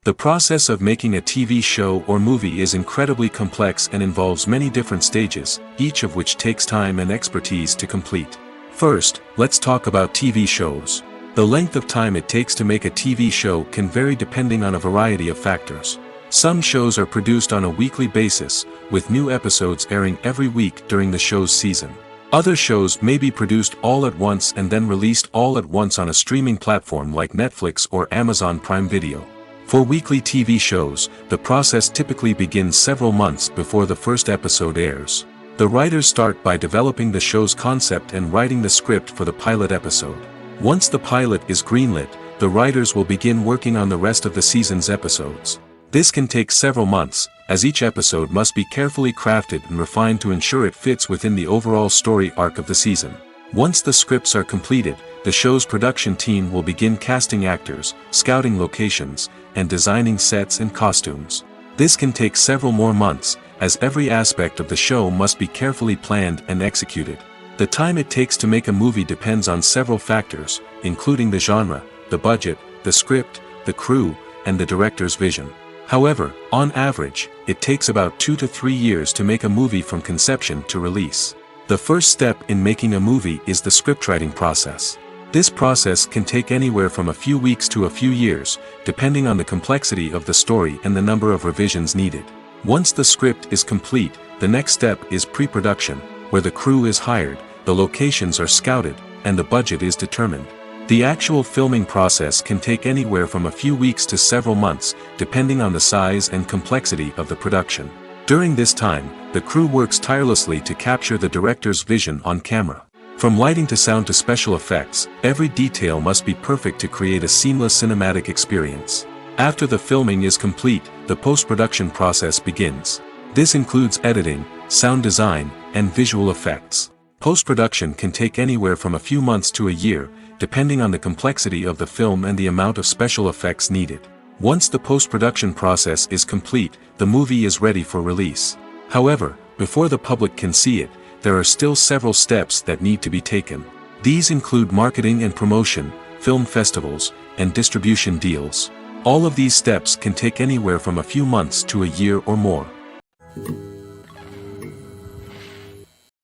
The process of making a TV show or movie is incredibly complex and involves many different stages, each of which takes time and expertise to complete. First, let's talk about TV shows. The length of time it takes to make a TV show can vary depending on a variety of factors. Some shows are produced on a weekly basis, with new episodes airing every week during the show's season. Other shows may be produced all at once and then released all at once on a streaming platform like Netflix or Amazon Prime Video. For weekly TV shows, the process typically begins several months before the first episode airs. The writers start by developing the show's concept and writing the script for the pilot episode. Once the pilot is greenlit, the writers will begin working on the rest of the season's episodes. This can take several months, as each episode must be carefully crafted and refined to ensure it fits within the overall story arc of the season. Once the scripts are completed, the show's production team will begin casting actors, scouting locations, and designing sets and costumes. This can take several more months, as every aspect of the show must be carefully planned and executed. The time it takes to make a movie depends on several factors, including the genre, the budget, the script, the crew, and the director's vision. However, on average, it takes about 2 to 3 years to make a movie from conception to release. The first step in making a movie is the scriptwriting process. This process can take anywhere from a few weeks to a few years, depending on the complexity of the story and the number of revisions needed. Once the script is complete, the next step is pre-production, where the crew is hired, the locations are scouted, and the budget is determined. The actual filming process can take anywhere from a few weeks to several months, depending on the size and complexity of the production. During this time, the crew works tirelessly to capture the director's vision on camera. From lighting to sound to special effects, every detail must be perfect to create a seamless cinematic experience. After the filming is complete, the post-production process begins. This includes editing, sound design, and visual effects. Post-production can take anywhere from a few months to a year, depending on the complexity of the film and the amount of special effects needed. Once the post-production process is complete, the movie is ready for release. However, before the public can see it, there are still several steps that need to be taken. These include marketing and promotion, film festivals, and distribution deals. All of these steps can take anywhere from a few months to a year or more.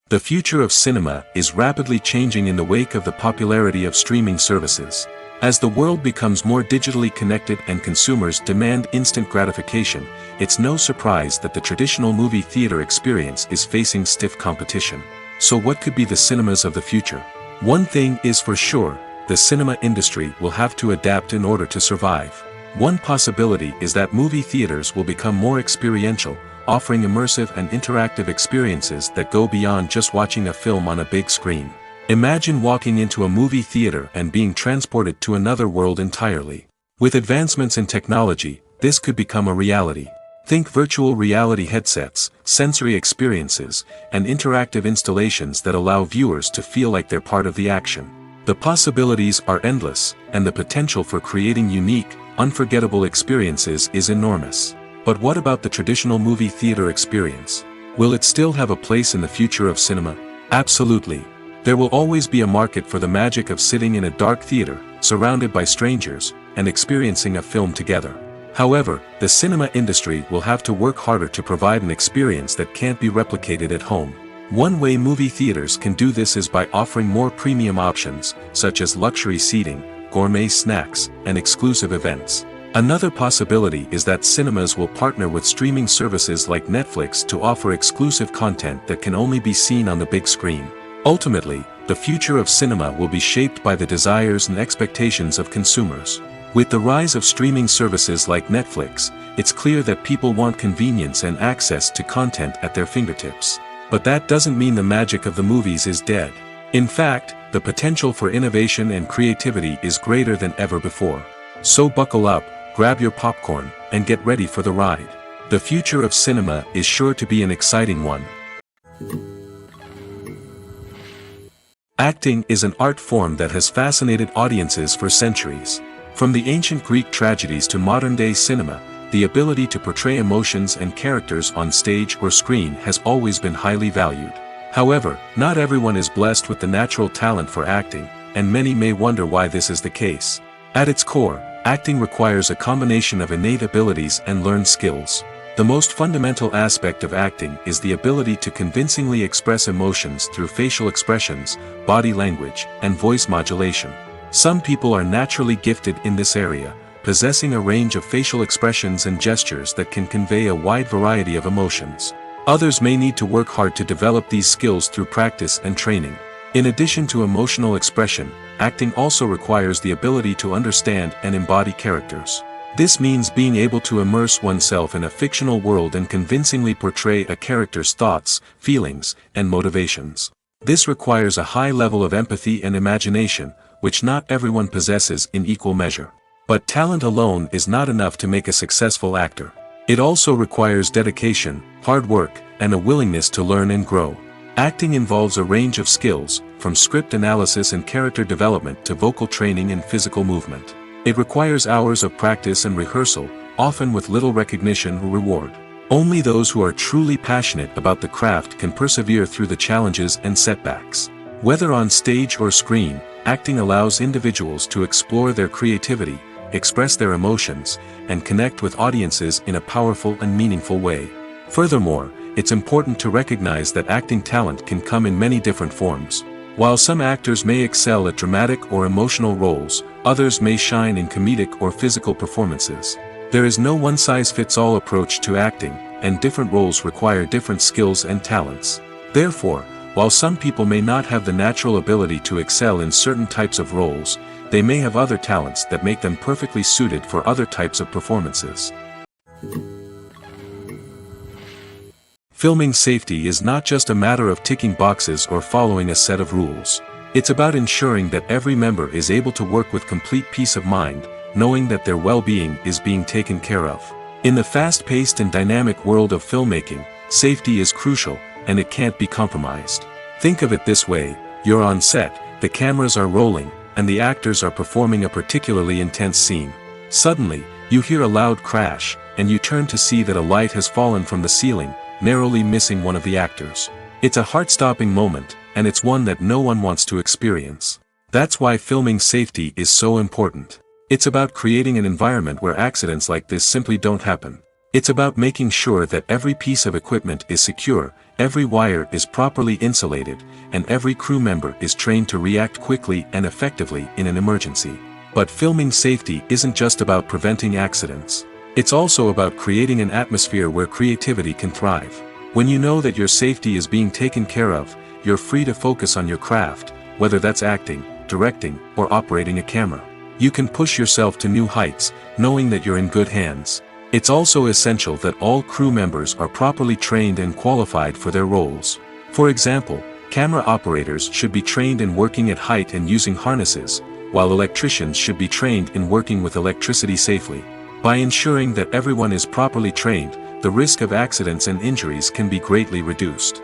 The future of cinema is rapidly changing in the wake of the popularity of streaming services. As the world becomes more digitally connected and consumers demand instant gratification, it's no surprise that the traditional movie theater experience is facing stiff competition. So what could be the cinemas of the future? One thing is for sure, the cinema industry will have to adapt in order to survive. One possibility is that movie theaters will become more experiential, offering immersive and interactive experiences that go beyond just watching a film on a big screen. Imagine walking into a movie theater and being transported to another world entirely. With advancements in technology, this could become a reality. Think virtual reality headsets, sensory experiences, and interactive installations that allow viewers to feel like they're part of the action. The possibilities are endless, and the potential for creating unique, unforgettable experiences is enormous. But what about the traditional movie theater experience? Will it still have a place in the future of cinema? Absolutely. There will always be a market for the magic of sitting in a dark theater, surrounded by strangers, and experiencing a film together. However, the cinema industry will have to work harder to provide an experience that can't be replicated at home. One way movie theaters can do this is by offering more premium options, such as luxury seating, gourmet snacks, and exclusive events. Another possibility is that cinemas will partner with streaming services like Netflix to offer exclusive content that can only be seen on the big screen. Ultimately, the future of cinema will be shaped by the desires and expectations of consumers. With the rise of streaming services like Netflix, it's clear that people want convenience and access to content at their fingertips. But that doesn't mean the magic of the movies is dead. In fact, the potential for innovation and creativity is greater than ever before. So buckle up, grab your popcorn, and get ready for the ride. The future of cinema is sure to be an exciting one. Acting is an art form that has fascinated audiences for centuries. From the ancient Greek tragedies to modern-day cinema, the ability to portray emotions and characters on stage or screen has always been highly valued. However, not everyone is blessed with the natural talent for acting, and many may wonder why this is the case. At its core, acting requires a combination of innate abilities and learned skills. The most fundamental aspect of acting is the ability to convincingly express emotions through facial expressions, body language, and voice modulation. Some people are naturally gifted in this area, possessing a range of facial expressions and gestures that can convey a wide variety of emotions. Others may need to work hard to develop these skills through practice and training. In addition to emotional expression, acting also requires the ability to understand and embody characters. This means being able to immerse oneself in a fictional world and convincingly portray a character's thoughts, feelings, and motivations. This requires a high level of empathy and imagination, which not everyone possesses in equal measure. But talent alone is not enough to make a successful actor. It also requires dedication, hard work, and a willingness to learn and grow. Acting involves a range of skills, from script analysis and character development to vocal training and physical movement. It requires hours of practice and rehearsal, often with little recognition or reward. Only those who are truly passionate about the craft can persevere through the challenges and setbacks. Whether on stage or screen, acting allows individuals to explore their creativity, express their emotions, and connect with audiences in a powerful and meaningful way. Furthermore, it's important to recognize that acting talent can come in many different forms. While some actors may excel at dramatic or emotional roles, others may shine in comedic or physical performances. There is no one-size-fits-all approach to acting, and different roles require different skills and talents. Therefore, while some people may not have the natural ability to excel in certain types of roles, they may have other talents that make them perfectly suited for other types of performances. Filming safety is not just a matter of ticking boxes or following a set of rules. It's about ensuring that every member is able to work with complete peace of mind, knowing that their well-being is being taken care of. In the fast-paced and dynamic world of filmmaking, safety is crucial, and it can't be compromised. Think of it this way: you're on set, the cameras are rolling, and the actors are performing a particularly intense scene. Suddenly, you hear a loud crash, and you turn to see that a light has fallen from the ceiling, narrowly missing one of the actors. It's a heart-stopping moment, and it's one that no one wants to experience. That's why filming safety is so important. It's about creating an environment where accidents like this simply don't happen. It's about making sure that every piece of equipment is secure, every wire is properly insulated, and every crew member is trained to react quickly and effectively in an emergency. But filming safety isn't just about preventing accidents. It's also about creating an atmosphere where creativity can thrive. When you know that your safety is being taken care of, you're free to focus on your craft, whether that's acting, directing, or operating a camera. You can push yourself to new heights, knowing that you're in good hands. It's also essential that all crew members are properly trained and qualified for their roles. For example, camera operators should be trained in working at height and using harnesses, while electricians should be trained in working with electricity safely. By ensuring that everyone is properly trained, the risk of accidents and injuries can be greatly reduced.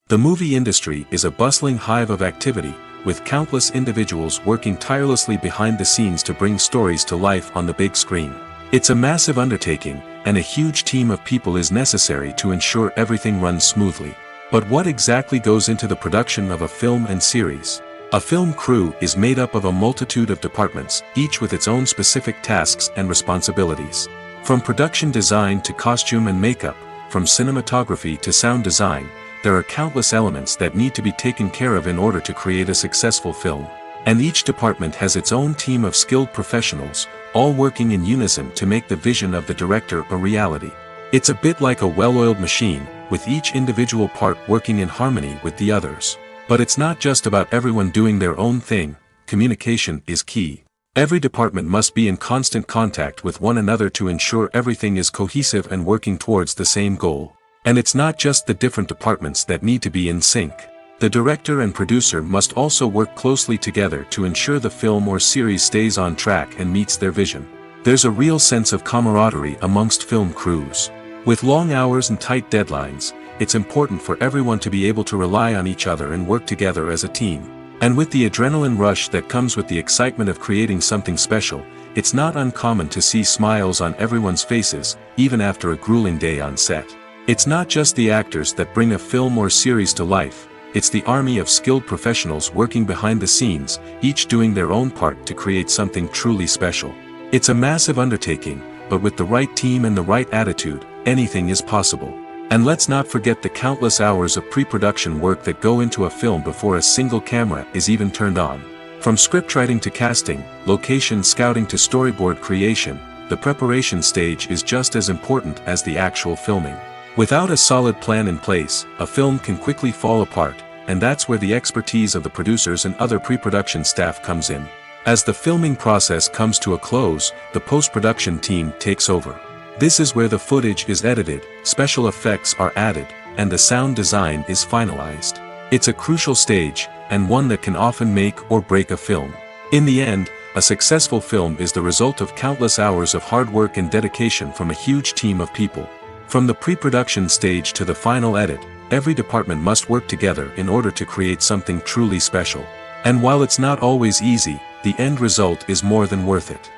The movie industry is a bustling hive of activity, with countless individuals working tirelessly behind the scenes to bring stories to life on the big screen. It's a massive undertaking, and a huge team of people is necessary to ensure everything runs smoothly. But what exactly goes into the production of a film and series? A film crew is made up of a multitude of departments, each with its own specific tasks and responsibilities. From production design to costume and makeup, from cinematography to sound design, there are countless elements that need to be taken care of in order to create a successful film. And each department has its own team of skilled professionals, all working in unison to make the vision of the director a reality. It's a bit like a well-oiled machine, with each individual part working in harmony with the others. But it's not just about everyone doing their own thing. Communication is key. Every department must be in constant contact with one another to ensure everything is cohesive and working towards the same goal. And it's not just the different departments that need to be in sync. The director and producer must also work closely together to ensure the film or series stays on track and meets their vision. There's a real sense of camaraderie amongst film crews. With long hours and tight deadlines, it's important for everyone to be able to rely on each other and work together as a team. And with the adrenaline rush that comes with the excitement of creating something special, it's not uncommon to see smiles on everyone's faces, even after a grueling day on set. It's not just the actors that bring a film or series to life, it's the army of skilled professionals working behind the scenes, each doing their own part to create something truly special. It's a massive undertaking, but with the right team and the right attitude, anything is possible. And let's not forget the countless hours of pre-production work that go into a film before a single camera is even turned on. From scriptwriting to casting, location scouting to storyboard creation, the preparation stage is just as important as the actual filming. Without a solid plan in place, a film can quickly fall apart, and that's where the expertise of the producers and other pre-production staff comes in. As the filming process comes to a close, the post-production team takes over. This is where the footage is edited, special effects are added, and the sound design is finalized. It's a crucial stage, and one that can often make or break a film. In the end, a successful film is the result of countless hours of hard work and dedication from a huge team of people. From the pre-production stage to the final edit, every department must work together in order to create something truly special. And while it's not always easy, the end result is more than worth it.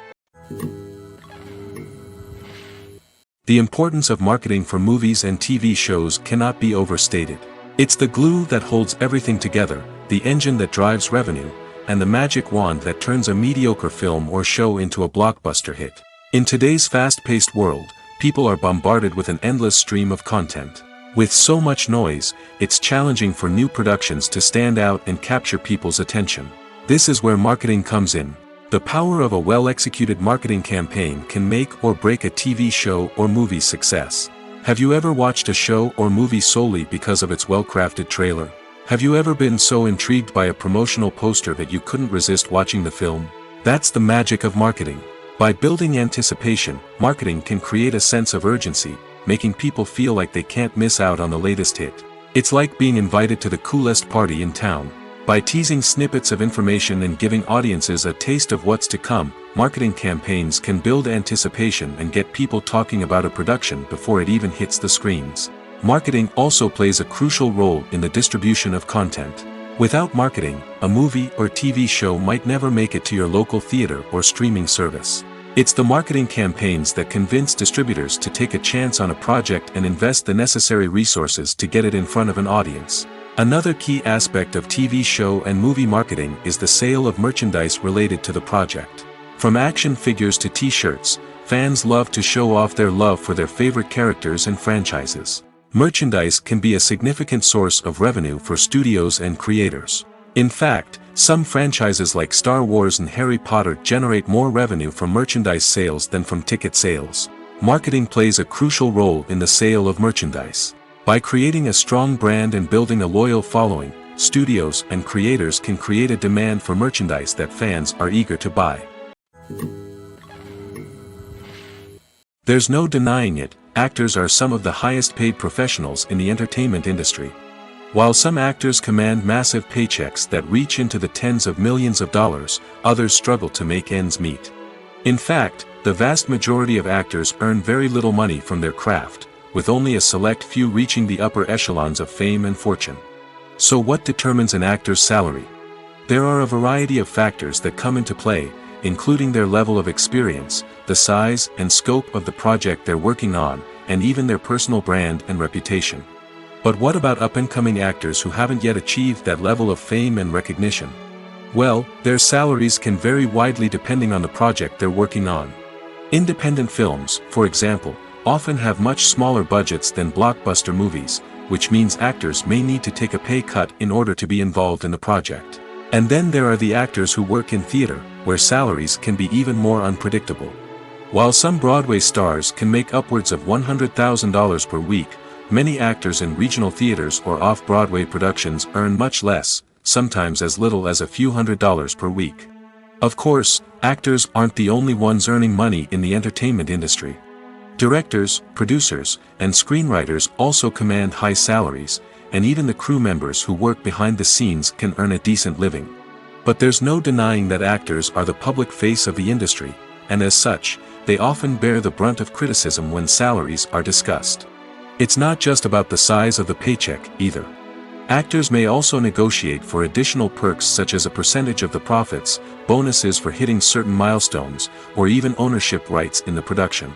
The importance of marketing for movies and TV shows cannot be overstated. It's the glue that holds everything together, the engine that drives revenue, and the magic wand that turns a mediocre film or show into a blockbuster hit. In today's fast-paced world, people are bombarded with an endless stream of content. With so much noise, it's challenging for new productions to stand out and capture people's attention. This is where marketing comes in. The power of a well-executed marketing campaign can make or break a TV show or movie's success. Have you ever watched a show or movie solely because of its well-crafted trailer? Have you ever been so intrigued by a promotional poster that you couldn't resist watching the film? That's the magic of marketing. By building anticipation, marketing can create a sense of urgency, making people feel like they can't miss out on the latest hit. It's like being invited to the coolest party in town. By teasing snippets of information and giving audiences a taste of what's to come, marketing campaigns can build anticipation and get people talking about a production before it even hits the screens. Marketing also plays a crucial role in the distribution of content. Without marketing, a movie or TV show might never make it to your local theater or streaming service. It's the marketing campaigns that convince distributors to take a chance on a project and invest the necessary resources to get it in front of an audience. Another key aspect of TV show and movie marketing is the sale of merchandise related to the project. From action figures to t-shirts, fans love to show off their love for their favorite characters and franchises. Merchandise can be a significant source of revenue for studios and creators. In fact, some franchises like Star Wars and Harry Potter generate more revenue from merchandise sales than from ticket sales. Marketing plays a crucial role in the sale of merchandise. By creating a strong brand and building a loyal following, studios and creators can create a demand for merchandise that fans are eager to buy. There's no denying it, actors are some of the highest paid professionals in the entertainment industry. While some actors command massive paychecks that reach into the tens of millions of dollars, others struggle to make ends meet. In fact, the vast majority of actors earn very little money from their craft, with only a select few reaching the upper echelons of fame and fortune. So what determines an actor's salary? There are a variety of factors that come into play, including their level of experience, the size and scope of the project they're working on, and even their personal brand and reputation. But what about up-and-coming actors who haven't yet achieved that level of fame and recognition? Well, their salaries can vary widely depending on the project they're working on. Independent films, for example, often have much smaller budgets than blockbuster movies, which means actors may need to take a pay cut in order to be involved in the project. And then there are the actors who work in theater, where salaries can be even more unpredictable. While some Broadway stars can make upwards of $100,000 per week, many actors in regional theaters or off-Broadway productions earn much less, sometimes as little as a few $100s per week. Of course, actors aren't the only ones earning money in the entertainment industry. Directors, producers, and screenwriters also command high salaries, and even the crew members who work behind the scenes can earn a decent living. But there's no denying that actors are the public face of the industry, and as such, they often bear the brunt of criticism when salaries are discussed. It's not just about the size of the paycheck, either. Actors may also negotiate for additional perks such as a percentage of the profits, bonuses for hitting certain milestones, or even ownership rights in the production.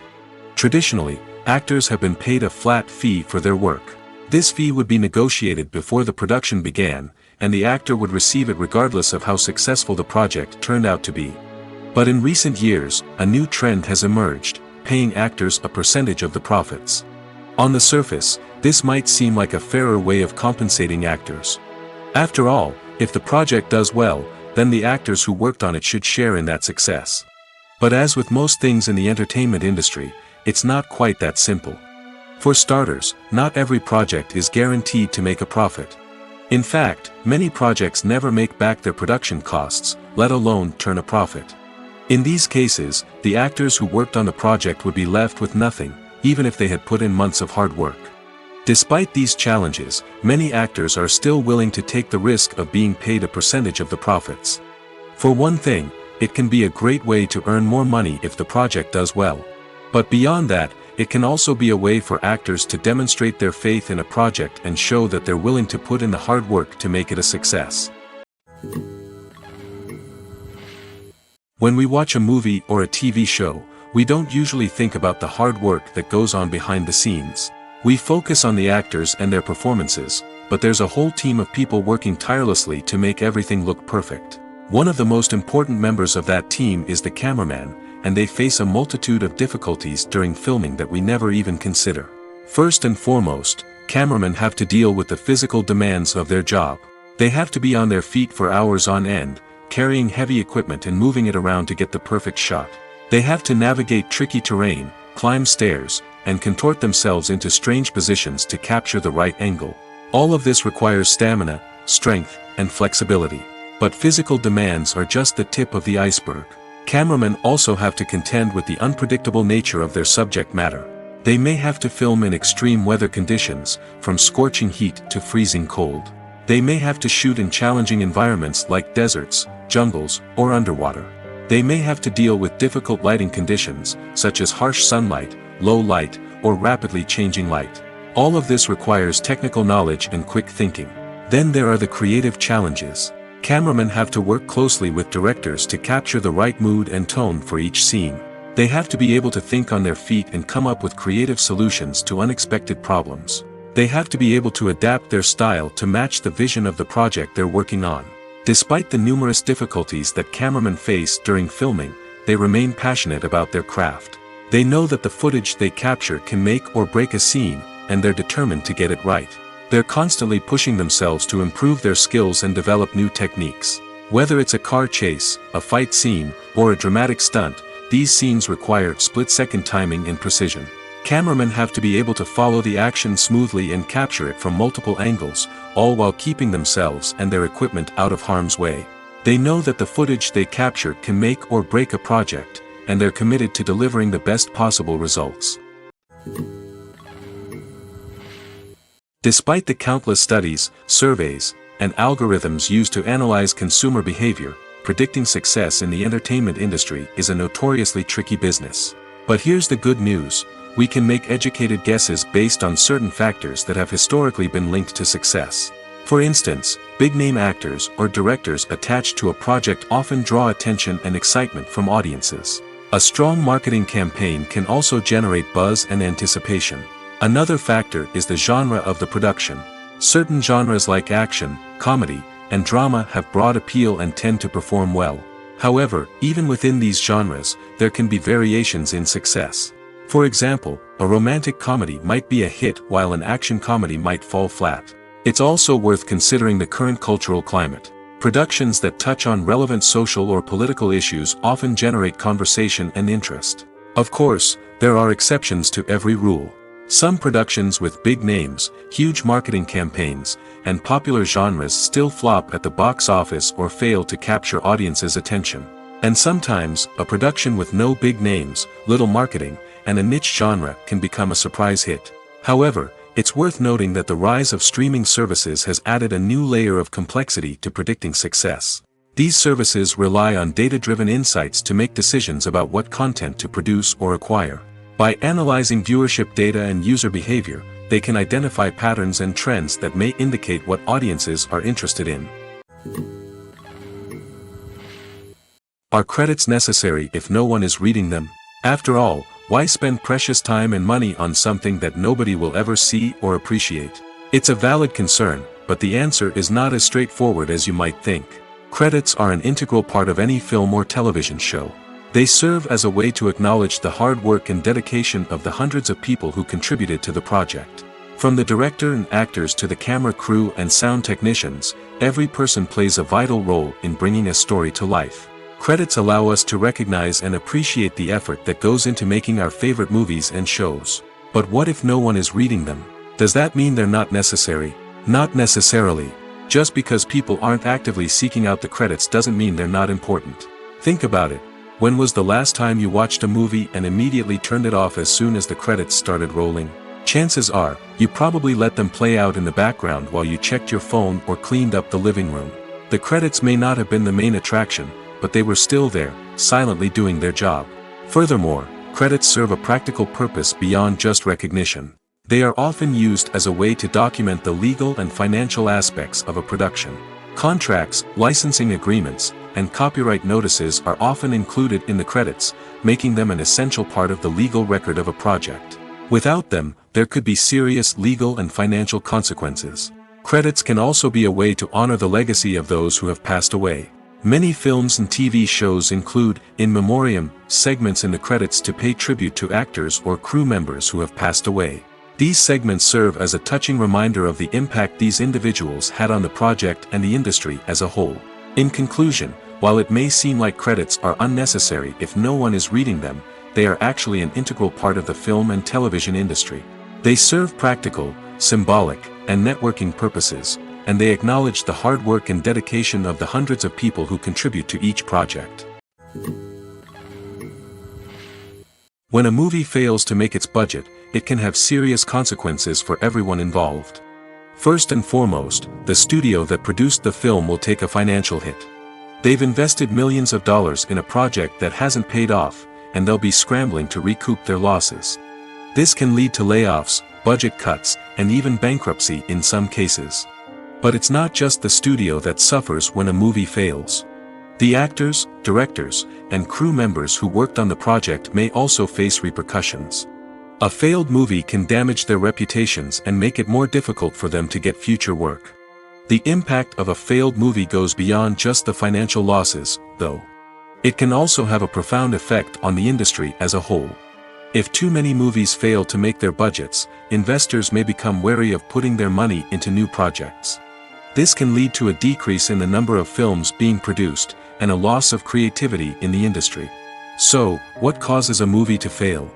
Traditionally, actors have been paid a flat fee for their work. This fee would be negotiated before the production began, and the actor would receive it regardless of how successful the project turned out to be. But in recent years, a new trend has emerged, paying actors a percentage of the profits. On the surface, this might seem like a fairer way of compensating actors. After all, if the project does well, then the actors who worked on it should share in that success. But as with most things in the entertainment industry, it's not quite that simple. For starters, not every project is guaranteed to make a profit. In fact, many projects never make back their production costs, let alone turn a profit. In these cases, the actors who worked on the project would be left with nothing, even if they had put in months of hard work. Despite these challenges, many actors are still willing to take the risk of being paid a percentage of the profits. For one thing, it can be a great way to earn more money if the project does well. But beyond that, it can also be a way for actors to demonstrate their faith in a project and show that they're willing to put in the hard work to make it a success. When we watch a movie or a TV show, we don't usually think about the hard work that goes on behind the scenes. We focus on the actors and their performances, but there's a whole team of people working tirelessly to make everything look perfect. One of the most important members of that team is the cameraman, and they face a multitude of difficulties during filming that we never even consider. First and foremost, cameramen have to deal with the physical demands of their job. They have to be on their feet for hours on end, carrying heavy equipment and moving it around to get the perfect shot. They have to navigate tricky terrain, climb stairs, and contort themselves into strange positions to capture the right angle. All of this requires stamina, strength, and flexibility. But physical demands are just the tip of the iceberg. Cameramen also have to contend with the unpredictable nature of their subject matter. They may have to film in extreme weather conditions, from scorching heat to freezing cold. They may have to shoot in challenging environments like deserts, jungles, or underwater. They may have to deal with difficult lighting conditions, such as harsh sunlight, low light, or rapidly changing light. All of this requires technical knowledge and quick thinking. Then there are the creative challenges. Cameramen have to work closely with directors to capture the right mood and tone for each scene. They have to be able to think on their feet and come up with creative solutions to unexpected problems. They have to be able to adapt their style to match the vision of the project they're working on. Despite the numerous difficulties that cameramen face during filming, they remain passionate about their craft. They know that the footage they capture can make or break a scene, and they're determined to get it right. They're constantly pushing themselves to improve their skills and develop new techniques. Whether it's a car chase, a fight scene, or a dramatic stunt, these scenes require split-second timing and precision. Cameramen have to be able to follow the action smoothly and capture it from multiple angles, all while keeping themselves and their equipment out of harm's way. They know that the footage they capture can make or break a project, and they're committed to delivering the best possible results. Despite the countless studies, surveys, and algorithms used to analyze consumer behavior, predicting success in the entertainment industry is a notoriously tricky business. But here's the good news: we can make educated guesses based on certain factors that have historically been linked to success. For instance, big-name actors or directors attached to a project often draw attention and excitement from audiences. A strong marketing campaign can also generate buzz and anticipation. Another factor is the genre of the production. Certain genres like action, comedy, and drama have broad appeal and tend to perform well. However, even within these genres, there can be variations in success. For example, a romantic comedy might be a hit while an action comedy might fall flat. It's also worth considering the current cultural climate. Productions that touch on relevant social or political issues often generate conversation and interest. Of course, there are exceptions to every rule. Some productions with big names, huge marketing campaigns, and popular genres still flop at the box office or fail to capture audiences' attention. And sometimes, a production with no big names, little marketing, and a niche genre can become a surprise hit. However, it's worth noting that the rise of streaming services has added a new layer of complexity to predicting success. These services rely on data-driven insights to make decisions about what content to produce or acquire. By analyzing viewership data and user behavior, they can identify patterns and trends that may indicate what audiences are interested in. Are credits necessary if no one is reading them? After all, why spend precious time and money on something that nobody will ever see or appreciate? It's a valid concern, but the answer is not as straightforward as you might think. Credits are an integral part of any film or television show. They serve as a way to acknowledge the hard work and dedication of the hundreds of people who contributed to the project. From the director and actors to the camera crew and sound technicians, every person plays a vital role in bringing a story to life. Credits allow us to recognize and appreciate the effort that goes into making our favorite movies and shows. But what if no one is reading them? Does that mean they're not necessary? Not necessarily. Just because people aren't actively seeking out the credits doesn't mean they're not important. Think about it. When was the last time you watched a movie and immediately turned it off as soon as the credits started rolling? Chances are, you probably let them play out in the background while you checked your phone or cleaned up the living room. The credits may not have been the main attraction, but they were still there, silently doing their job. Furthermore, credits serve a practical purpose beyond just recognition. They are often used as a way to document the legal and financial aspects of a production. Contracts, licensing agreements, and copyright notices are often included in the credits, making them an essential part of the legal record of a project. Without them, there could be serious legal and financial consequences. Credits can also be a way to honor the legacy of those who have passed away. Many films and TV shows include, in memoriam, segments in the credits to pay tribute to actors or crew members who have passed away. These segments serve as a touching reminder of the impact these individuals had on the project and the industry as a whole. In conclusion, while it may seem like credits are unnecessary if no one is reading them, they are actually an integral part of the film and television industry. They serve practical, symbolic, and networking purposes, and they acknowledge the hard work and dedication of the hundreds of people who contribute to each project. When a movie fails to make its budget, it can have serious consequences for everyone involved. First and foremost, the studio that produced the film will take a financial hit. They've invested millions of dollars in a project that hasn't paid off, and they'll be scrambling to recoup their losses. This can lead to layoffs, budget cuts, and even bankruptcy in some cases. But it's not just the studio that suffers when a movie fails. The actors, directors, and crew members who worked on the project may also face repercussions. A failed movie can damage their reputations and make it more difficult for them to get future work. The impact of a failed movie goes beyond just the financial losses, though. It can also have a profound effect on the industry as a whole. If too many movies fail to make their budgets, investors may become wary of putting their money into new projects. This can lead to a decrease in the number of films being produced, and a loss of creativity in the industry. So, what causes a movie to fail?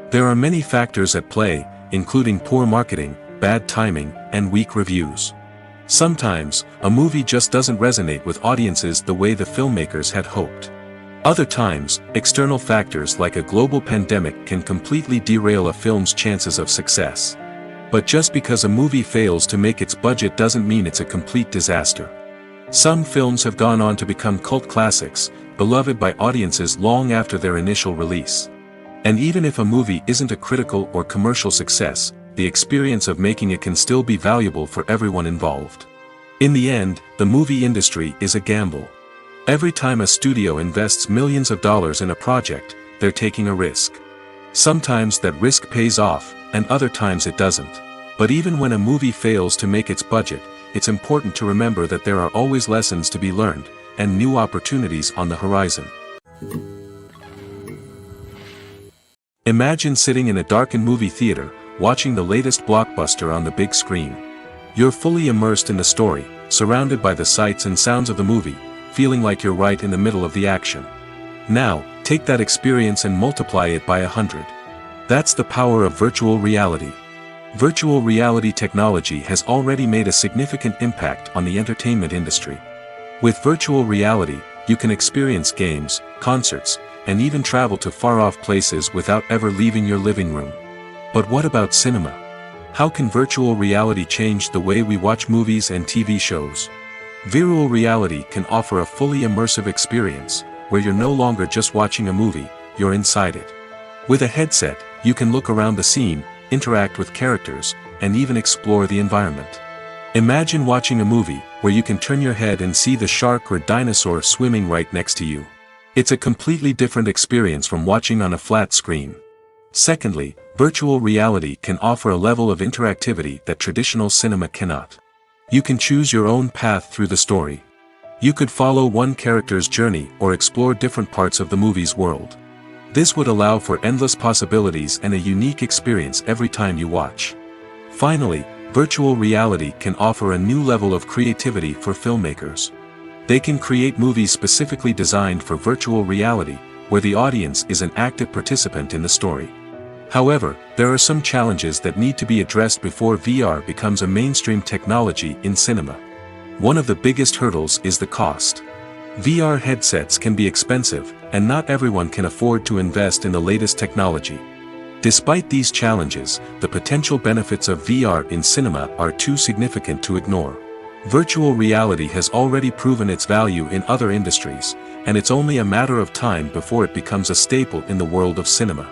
There are many factors at play, including poor marketing, bad timing, and weak reviews. Sometimes, a movie just doesn't resonate with audiences the way the filmmakers had hoped. Other times, external factors like a global pandemic can completely derail a film's chances of success. But just because a movie fails to make its budget doesn't mean it's a complete disaster. Some films have gone on to become cult classics, beloved by audiences long after their initial release. And even if a movie isn't a critical or commercial success, the experience of making it can still be valuable for everyone involved. In the end, the movie industry is a gamble. Every time a studio invests millions of dollars in a project, they're taking a risk. Sometimes that risk pays off, and other times it doesn't. But even when a movie fails to make its budget, it's important to remember that there are always lessons to be learned, and new opportunities on the horizon. Imagine sitting in a darkened movie theater, watching the latest blockbuster on the big screen. You're fully immersed in the story, surrounded by the sights and sounds of the movie, feeling like you're right in the middle of the action. Now, take that experience and multiply it by 100. That's the power of virtual reality. Virtual reality technology has already made a significant impact on the entertainment industry. With virtual reality, you can experience games, concerts, and even travel to far-off places without ever leaving your living room. But what about cinema? How can virtual reality change the way we watch movies and TV shows? Virtual reality can offer a fully immersive experience, where you're no longer just watching a movie, you're inside it. With a headset, you can look around the scene, interact with characters, and even explore the environment. Imagine watching a movie, where you can turn your head and see the shark or dinosaur swimming right next to you. It's a completely different experience from watching on a flat screen. Secondly, virtual reality can offer a level of interactivity that traditional cinema cannot. You can choose your own path through the story. You could follow one character's journey or explore different parts of the movie's world. This would allow for endless possibilities and a unique experience every time you watch. Finally, virtual reality can offer a new level of creativity for filmmakers. They can create movies specifically designed for virtual reality, where the audience is an active participant in the story. However, there are some challenges that need to be addressed before VR becomes a mainstream technology in cinema. One of the biggest hurdles is the cost. VR headsets can be expensive, and not everyone can afford to invest in the latest technology. Despite these challenges, the potential benefits of VR in cinema are too significant to ignore. Virtual reality has already proven its value in other industries, and it's only a matter of time before it becomes a staple in the world of cinema.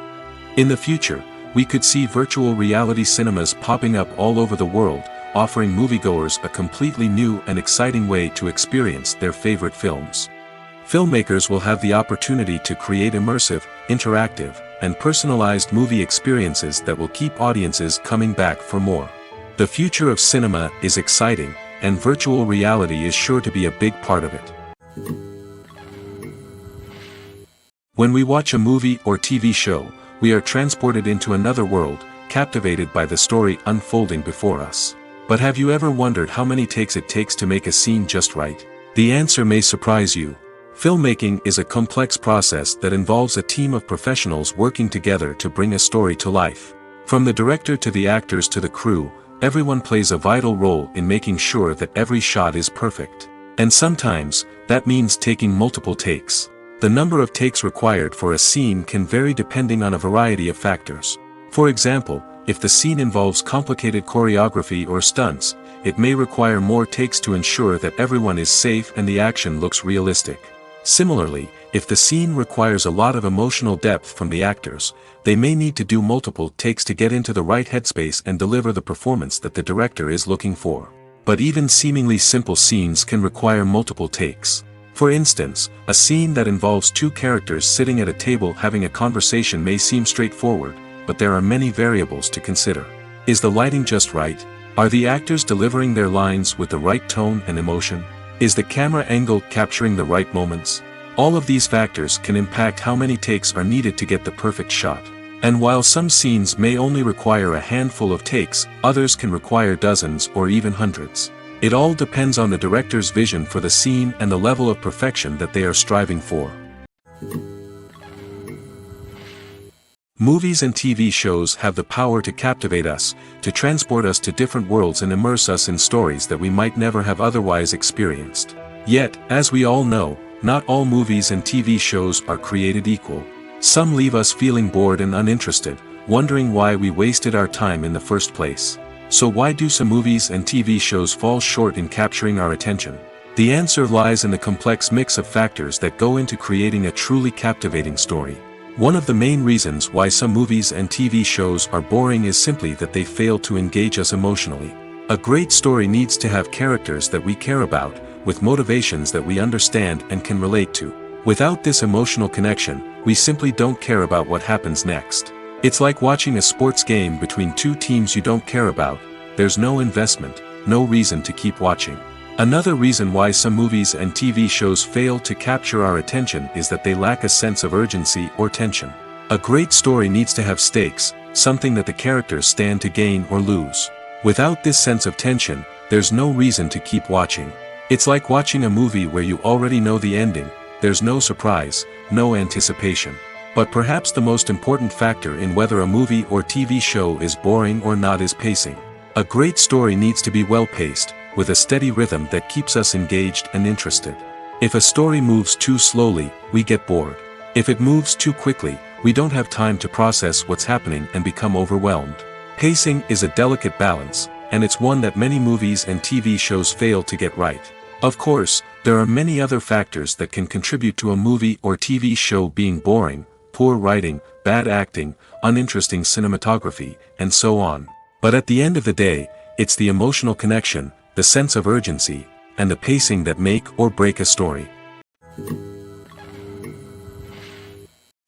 In the future, we could see virtual reality cinemas popping up all over the world, offering moviegoers a completely new and exciting way to experience their favorite films. Filmmakers will have the opportunity to create immersive, interactive, and personalized movie experiences that will keep audiences coming back for more. The future of cinema is exciting, and virtual reality is sure to be a big part of it. When we watch a movie or TV show, we are transported into another world, captivated by the story unfolding before us. But have you ever wondered how many takes it takes to make a scene just right? The answer may surprise you. Filmmaking is a complex process that involves a team of professionals working together to bring a story to life. From the director to the actors to the crew, everyone plays a vital role in making sure that every shot is perfect. And sometimes, that means taking multiple takes. The number of takes required for a scene can vary depending on a variety of factors. For example, if the scene involves complicated choreography or stunts, it may require more takes to ensure that everyone is safe and the action looks realistic. Similarly, if the scene requires a lot of emotional depth from the actors, they may need to do multiple takes to get into the right headspace and deliver the performance that the director is looking for. But even seemingly simple scenes can require multiple takes. For instance, a scene that involves two characters sitting at a table having a conversation may seem straightforward, but there are many variables to consider. Is the lighting just right? Are the actors delivering their lines with the right tone and emotion? Is the camera angle capturing the right moments? All of these factors can impact how many takes are needed to get the perfect shot. And while some scenes may only require a handful of takes, others can require dozens or even hundreds. It all depends on the director's vision for the scene and the level of perfection that they are striving for. Movies and TV shows have the power to captivate us, to transport us to different worlds and immerse us in stories that we might never have otherwise experienced. Yet, as we all know, not all movies and TV shows are created equal. Some leave us feeling bored and uninterested, wondering why we wasted our time in the first place. So why do some movies and TV shows fall short in capturing our attention? The answer lies in the complex mix of factors that go into creating a truly captivating story. One of the main reasons why some movies and TV shows are boring is simply that they fail to engage us emotionally. A great story needs to have characters that we care about, with motivations that we understand and can relate to. Without this emotional connection, we simply don't care about what happens next. It's like watching a sports game between two teams you don't care about. There's no investment, no reason to keep watching. Another reason why some movies and TV shows fail to capture our attention is that they lack a sense of urgency or tension. A great story needs to have stakes, something that the characters stand to gain or lose. Without this sense of tension, there's no reason to keep watching. It's like watching a movie where you already know the ending. There's no surprise, no anticipation. But perhaps the most important factor in whether a movie or TV show is boring or not is pacing. A great story needs to be well-paced, with a steady rhythm that keeps us engaged and interested. If a story moves too slowly, we get bored. If it moves too quickly, we don't have time to process what's happening and become overwhelmed. Pacing is a delicate balance, and it's one that many movies and TV shows fail to get right. Of course, there are many other factors that can contribute to a movie or TV show being boring: poor writing, bad acting, uninteresting cinematography, and so on. But at the end of the day, it's the emotional connection, the sense of urgency, and the pacing that make or break a story.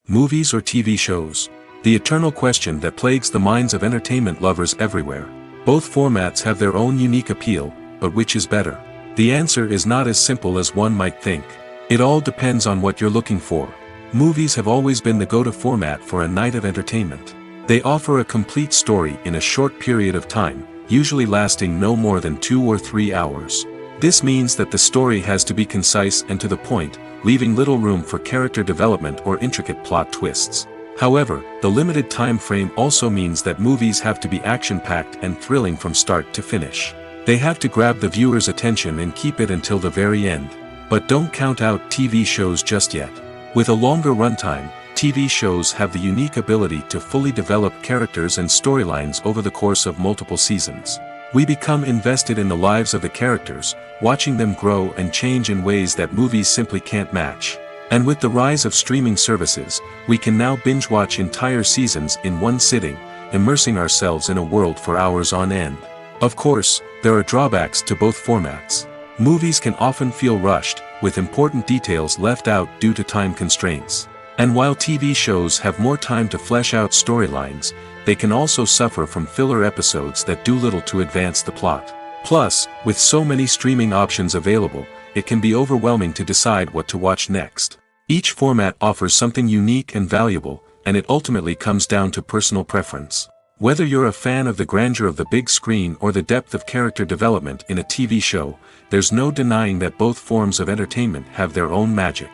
Movies or TV shows? The eternal question that plagues the minds of entertainment lovers everywhere. Both formats have their own unique appeal, but which is better? The answer is not as simple as one might think. It all depends on what you're looking for. Movies have always been the go-to format for a night of entertainment. They offer a complete story in a short period of time, usually lasting no more than 2 or 3 hours. This means that the story has to be concise and to the point, leaving little room for character development or intricate plot twists. However, the limited time frame also means that movies have to be action-packed and thrilling from start to finish. They have to grab the viewer's attention and keep it until the very end. But don't count out TV shows just yet. With a longer runtime, TV shows have the unique ability to fully develop characters and storylines over the course of multiple seasons. We become invested in the lives of the characters, watching them grow and change in ways that movies simply can't match. And with the rise of streaming services, we can now binge-watch entire seasons in one sitting, immersing ourselves in a world for hours on end. Of course, there are drawbacks to both formats. Movies can often feel rushed, with important details left out due to time constraints. And while TV shows have more time to flesh out storylines, they can also suffer from filler episodes that do little to advance the plot. Plus, with so many streaming options available, it can be overwhelming to decide what to watch next. Each format offers something unique and valuable, and it ultimately comes down to personal preference. Whether you're a fan of the grandeur of the big screen or the depth of character development in a TV show, there's no denying that both forms of entertainment have their own magic.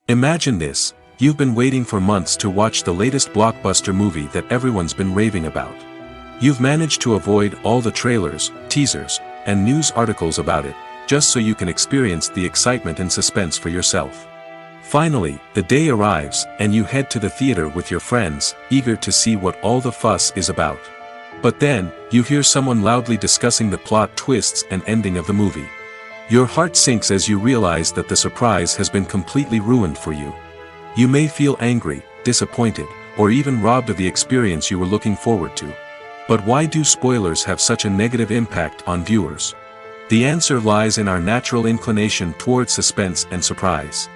Imagine this: you've been waiting for months to watch the latest blockbuster movie that everyone's been raving about. You've managed to avoid all the trailers, teasers, and news articles about it, just so you can experience the excitement and suspense for yourself. Finally, the day arrives, and you head to the theater with your friends, eager to see what all the fuss is about. But then, you hear someone loudly discussing the plot twists and ending of the movie. Your heart sinks as you realize that the surprise has been completely ruined for you. You may feel angry, disappointed, or even robbed of the experience you were looking forward to. But why do spoilers have such a negative impact on viewers? The answer lies in our natural inclination toward suspense and surprise.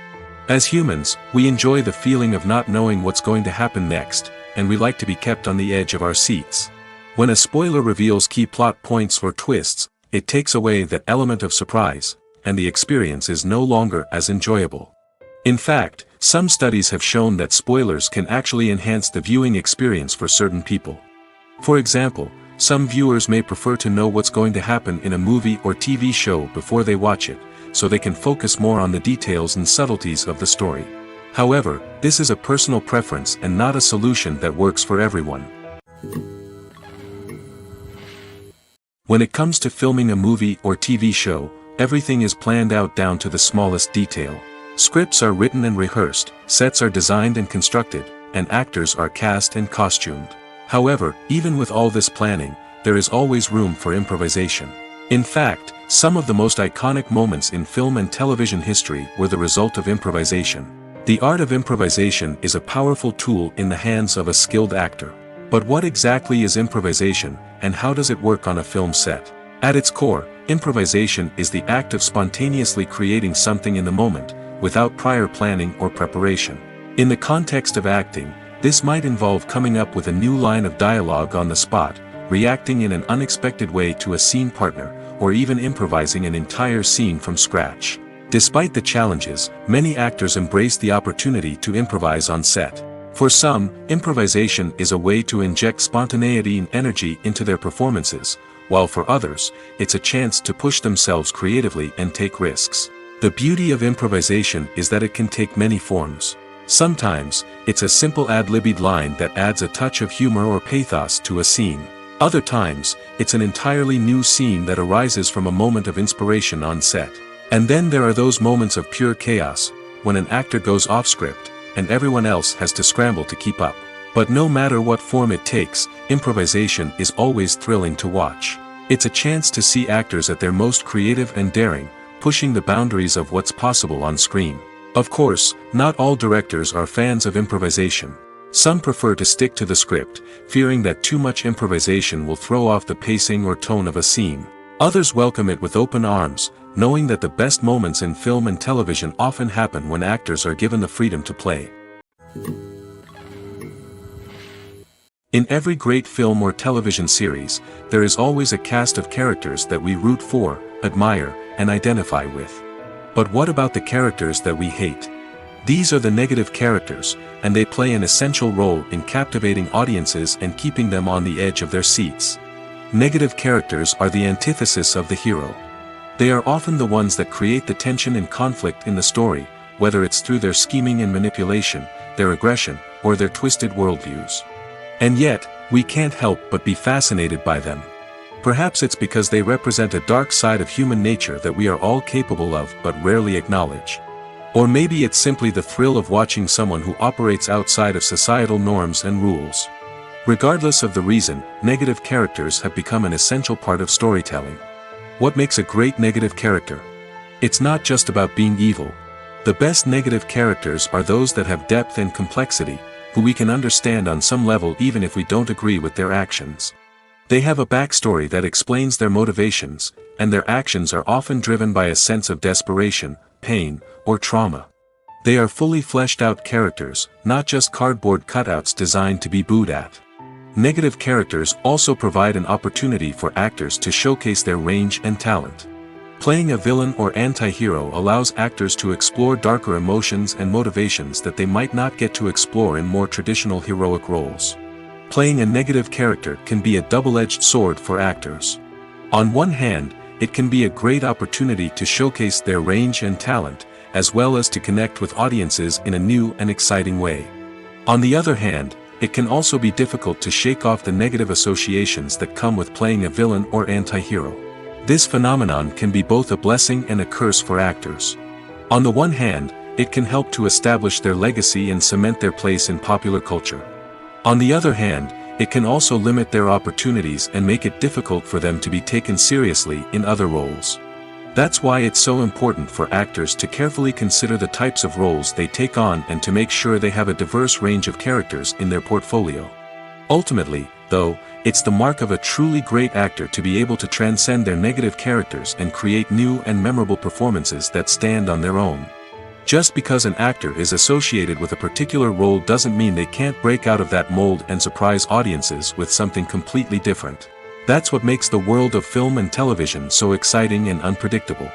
As humans, we enjoy the feeling of not knowing what's going to happen next, and we like to be kept on the edge of our seats. When a spoiler reveals key plot points or twists, it takes away that element of surprise, and the experience is no longer as enjoyable. In fact, some studies have shown that spoilers can actually enhance the viewing experience for certain people. For example, some viewers may prefer to know what's going to happen in a movie or TV show before they watch it, so they can focus more on the details and subtleties of the story. However, this is a personal preference and not a solution that works for everyone. When it comes to filming a movie or TV show, everything is planned out down to the smallest detail. Scripts are written and rehearsed, sets are designed and constructed, and actors are cast and costumed. However, even with all this planning, there is always room for improvisation. In fact, some of the most iconic moments in film and television history were the result of improvisation. The art of improvisation is a powerful tool in the hands of a skilled actor. But what exactly is improvisation, and how does it work on a film set? At its core, improvisation is the act of spontaneously creating something in the moment, without prior planning or preparation. In the context of acting, this might involve coming up with a new line of dialogue on the spot, reacting in an unexpected way to a scene partner, or even improvising an entire scene from scratch. Despite the challenges, many actors embrace the opportunity to improvise on set. For some, improvisation is a way to inject spontaneity and energy into their performances, while for others, it's a chance to push themselves creatively and take risks. The beauty of improvisation is that it can take many forms. Sometimes, it's a simple ad-libbed line that adds a touch of humor or pathos to a scene. Other times, it's an entirely new scene that arises from a moment of inspiration on set. And then there are those moments of pure chaos, when an actor goes off script, and everyone else has to scramble to keep up. But no matter what form it takes, improvisation is always thrilling to watch. It's a chance to see actors at their most creative and daring, pushing the boundaries of what's possible on screen. Of course, not all directors are fans of improvisation. Some prefer to stick to the script, fearing that too much improvisation will throw off the pacing or tone of a scene. Others welcome it with open arms, knowing that the best moments in film and television often happen when actors are given the freedom to play. In every great film or television series, there is always a cast of characters that we root for, admire, and identify with. But what about the characters that we hate? These are the negative characters, and they play an essential role in captivating audiences and keeping them on the edge of their seats. Negative characters are the antithesis of the hero. They are often the ones that create the tension and conflict in the story, whether it's through their scheming and manipulation, their aggression, or their twisted worldviews. And yet, we can't help but be fascinated by them. Perhaps it's because they represent a dark side of human nature that we are all capable of but rarely acknowledge. Or maybe it's simply the thrill of watching someone who operates outside of societal norms and rules. Regardless of the reason, negative characters have become an essential part of storytelling. What makes a great negative character? It's not just about being evil. The best negative characters are those that have depth and complexity, who we can understand on some level even if we don't agree with their actions. They have a backstory that explains their motivations, and their actions are often driven by a sense of desperation, pain, or trauma. They are fully fleshed out characters, not just cardboard cutouts designed to be booed at. Negative characters also provide an opportunity for actors to showcase their range and talent. Playing a villain or anti-hero allows actors to explore darker emotions and motivations that they might not get to explore in more traditional heroic roles. Playing a negative character can be a double-edged sword for actors. On one hand, it can be a great opportunity to showcase their range and talent, as well as to connect with audiences in a new and exciting way. On the other hand, it can also be difficult to shake off the negative associations that come with playing a villain or anti-hero. This phenomenon can be both a blessing and a curse for actors. On the one hand, it can help to establish their legacy and cement their place in popular culture. On the other hand, it can also limit their opportunities and make it difficult for them to be taken seriously in other roles. That's why it's so important for actors to carefully consider the types of roles they take on and to make sure they have a diverse range of characters in their portfolio. Ultimately, though, it's the mark of a truly great actor to be able to transcend their negative characters and create new and memorable performances that stand on their own. Just because an actor is associated with a particular role doesn't mean they can't break out of that mold and surprise audiences with something completely different. That's what makes the world of film and television so exciting and unpredictable.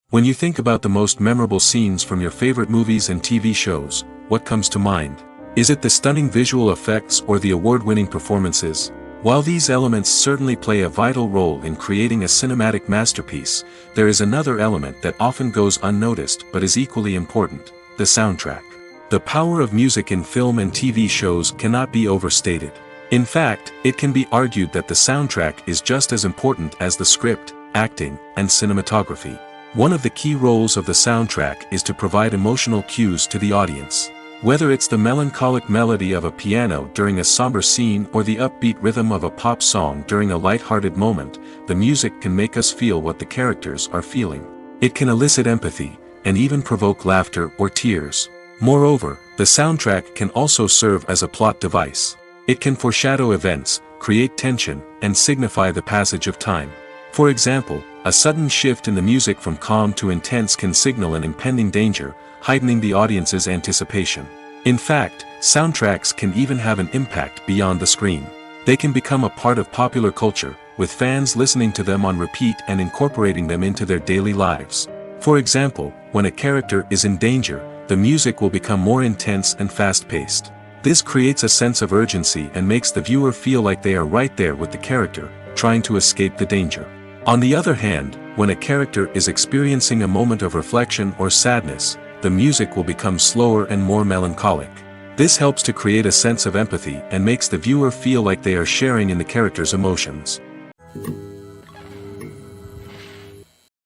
When you think about the most memorable scenes from your favorite movies and TV shows, what comes to mind? Is it the stunning visual effects or the award-winning performances? While these elements certainly play a vital role in creating a cinematic masterpiece, there is another element that often goes unnoticed but is equally important: the soundtrack. The power of music in film and TV shows cannot be overstated. In fact, it can be argued that the soundtrack is just as important as the script, acting, and cinematography. One of the key roles of the soundtrack is to provide emotional cues to the audience. Whether it's the melancholic melody of a piano during a somber scene or the upbeat rhythm of a pop song during a light-hearted moment, the music can make us feel what the characters are feeling. It can elicit empathy, and even provoke laughter or tears. Moreover, the soundtrack can also serve as a plot device. It can foreshadow events, create tension, and signify the passage of time. For example, a sudden shift in the music from calm to intense can signal an impending danger, heightening the audience's anticipation. In fact, soundtracks can even have an impact beyond the screen. They can become a part of popular culture, with fans listening to them on repeat and incorporating them into their daily lives. For example, when a character is in danger, the music will become more intense and fast-paced. This creates a sense of urgency and makes the viewer feel like they are right there with the character, trying to escape the danger. On the other hand, when a character is experiencing a moment of reflection or sadness, the music will become slower and more melancholic. This helps to create a sense of empathy and makes the viewer feel like they are sharing in the character's emotions.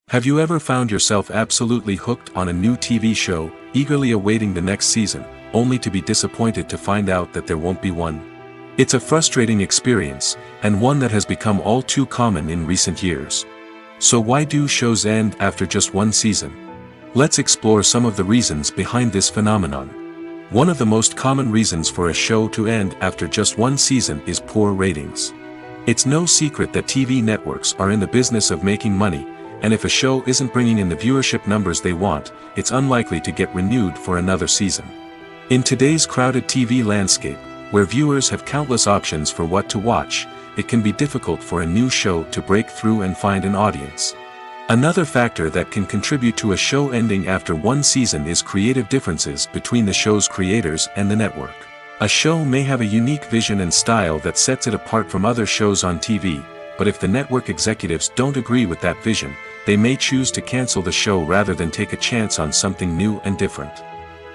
Have you ever found yourself absolutely hooked on a new TV show, eagerly awaiting the next season, only to be disappointed to find out that there won't be one? It's a frustrating experience, and one that has become all too common in recent years. So why do shows end after just one season? Let's explore some of the reasons behind this phenomenon. One of the most common reasons for a show to end after just one season is poor ratings. It's no secret that TV networks are in the business of making money, and if a show isn't bringing in the viewership numbers they want, it's unlikely to get renewed for another season. In today's crowded TV landscape, where viewers have countless options for what to watch, it can be difficult for a new show to break through and find an audience. Another factor that can contribute to a show ending after one season is creative differences between the show's creators and the network. A show may have a unique vision and style that sets it apart from other shows on TV, but if the network executives don't agree with that vision, they may choose to cancel the show rather than take a chance on something new and different.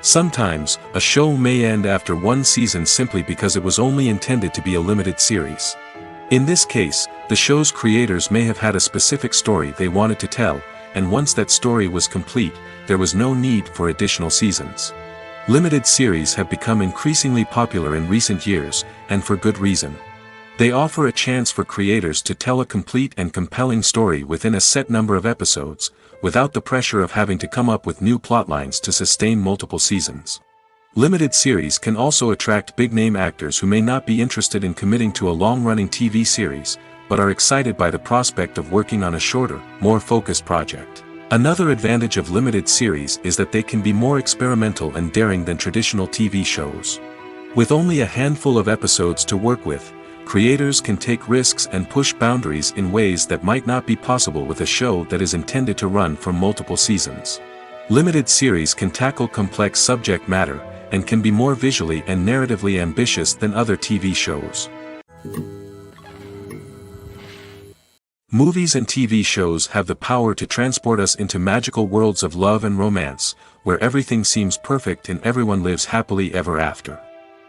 Sometimes, a show may end after one season simply because it was only intended to be a limited series. In this case, the show's creators may have had a specific story they wanted to tell, and once that story was complete, there was no need for additional seasons. Limited series have become increasingly popular in recent years, and for good reason. They offer a chance for creators to tell a complete and compelling story within a set number of episodes, without the pressure of having to come up with new plotlines to sustain multiple seasons. Limited series can also attract big-name actors who may not be interested in committing to a long-running TV series, but are excited by the prospect of working on a shorter, more focused project. Another advantage of limited series is that they can be more experimental and daring than traditional TV shows. With only a handful of episodes to work with, creators can take risks and push boundaries in ways that might not be possible with a show that is intended to run for multiple seasons. Limited series can tackle complex subject matter, and can be more visually and narratively ambitious than other TV shows. Movies and TV shows have the power to transport us into magical worlds of love and romance, where everything seems perfect and everyone lives happily ever after.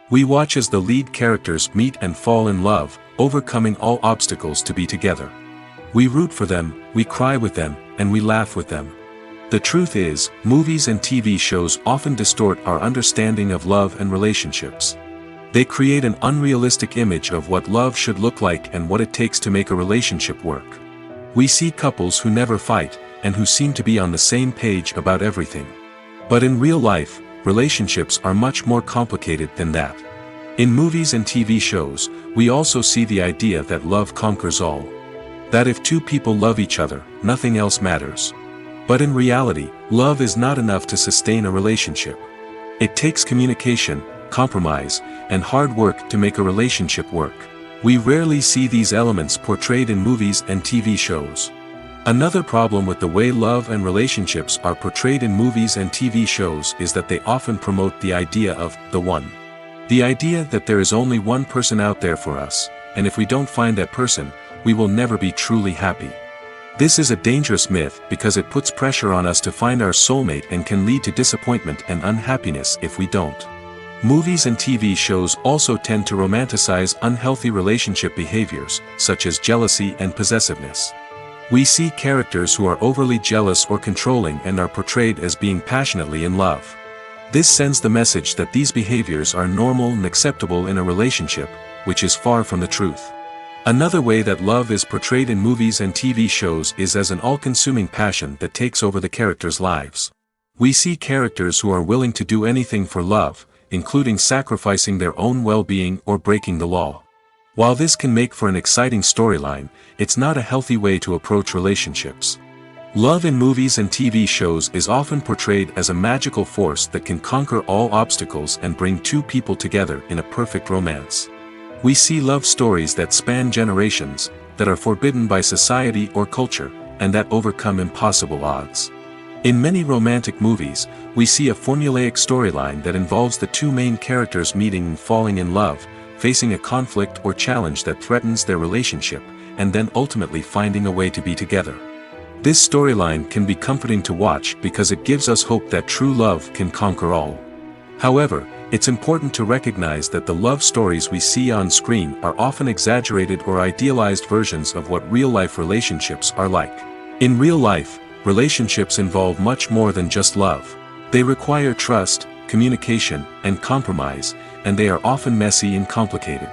We watch as the lead characters meet and fall in love, overcoming all obstacles to be together. We root for them, we cry with them, and we laugh with them. The truth is, movies and TV shows often distort our understanding of love and relationships. They create an unrealistic image of what love should look like and what it takes to make a relationship work. We see couples who never fight, and who seem to be on the same page about everything. But in real life, relationships are much more complicated than that. In movies and TV shows, we also see the idea that love conquers all. That if two people love each other, nothing else matters. But in reality, love is not enough to sustain a relationship. It takes communication, compromise, and hard work to make a relationship work. We rarely see these elements portrayed in movies and TV shows. Another problem with the way love and relationships are portrayed in movies and TV shows is that they often promote the idea of the one. The idea that there is only one person out there for us, and if we don't find that person, we will never be truly happy. This is a dangerous myth because it puts pressure on us to find our soulmate and can lead to disappointment and unhappiness if we don't. Movies and TV shows also tend to romanticize unhealthy relationship behaviors, such as jealousy and possessiveness. We see characters who are overly jealous or controlling and are portrayed as being passionately in love. This sends the message that these behaviors are normal and acceptable in a relationship, which is far from the truth. Another way that love is portrayed in movies and TV shows is as an all-consuming passion that takes over the characters' lives. We see characters who are willing to do anything for love, including sacrificing their own well-being or breaking the law. While this can make for an exciting storyline, it's not a healthy way to approach relationships. Love in movies and TV shows is often portrayed as a magical force that can conquer all obstacles and bring two people together in a perfect romance. We see love stories that span generations, that are forbidden by society or culture, and that overcome impossible odds. In many romantic movies, we see a formulaic storyline that involves the two main characters meeting and falling in love, facing a conflict or challenge that threatens their relationship, and then ultimately finding a way to be together. This storyline can be comforting to watch because it gives us hope that true love can conquer all. However, it's important to recognize that the love stories we see on screen are often exaggerated or idealized versions of what real-life relationships are like. In real life, relationships involve much more than just love. They require trust, communication, and compromise, and they are often messy and complicated.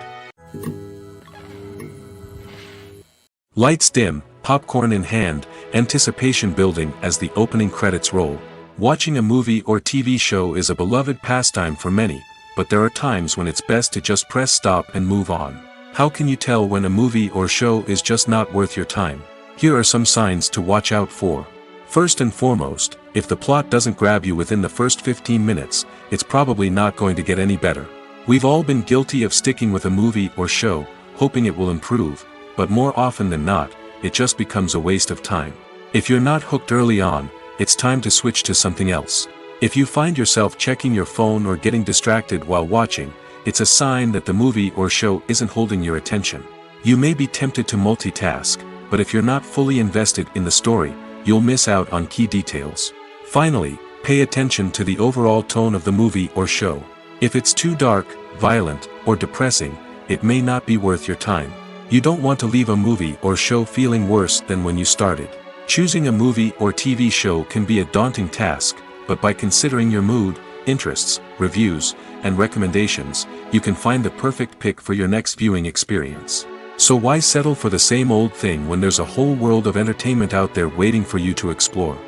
Lights dim, popcorn in hand, anticipation building as the opening credits roll. Watching a movie or TV show is a beloved pastime for many, but there are times when it's best to just press stop and move on. How can you tell when a movie or show is just not worth your time? Here are some signs to watch out for. First and foremost, if the plot doesn't grab you within the first 15 minutes, it's probably not going to get any better. We've all been guilty of sticking with a movie or show, hoping it will improve, but more often than not, it just becomes a waste of time. If you're not hooked early on, it's time to switch to something else. If you find yourself checking your phone or getting distracted while watching, it's a sign that the movie or show isn't holding your attention. You may be tempted to multitask, but if you're not fully invested in the story, you'll miss out on key details. Finally, pay attention to the overall tone of the movie or show. If it's too dark, violent, or depressing, it may not be worth your time. You don't want to leave a movie or show feeling worse than when you started. Choosing a movie or TV show can be a daunting task, but by considering your mood, interests, reviews, and recommendations, you can find the perfect pick for your next viewing experience. So why settle for the same old thing when there's a whole world of entertainment out there waiting for you to explore?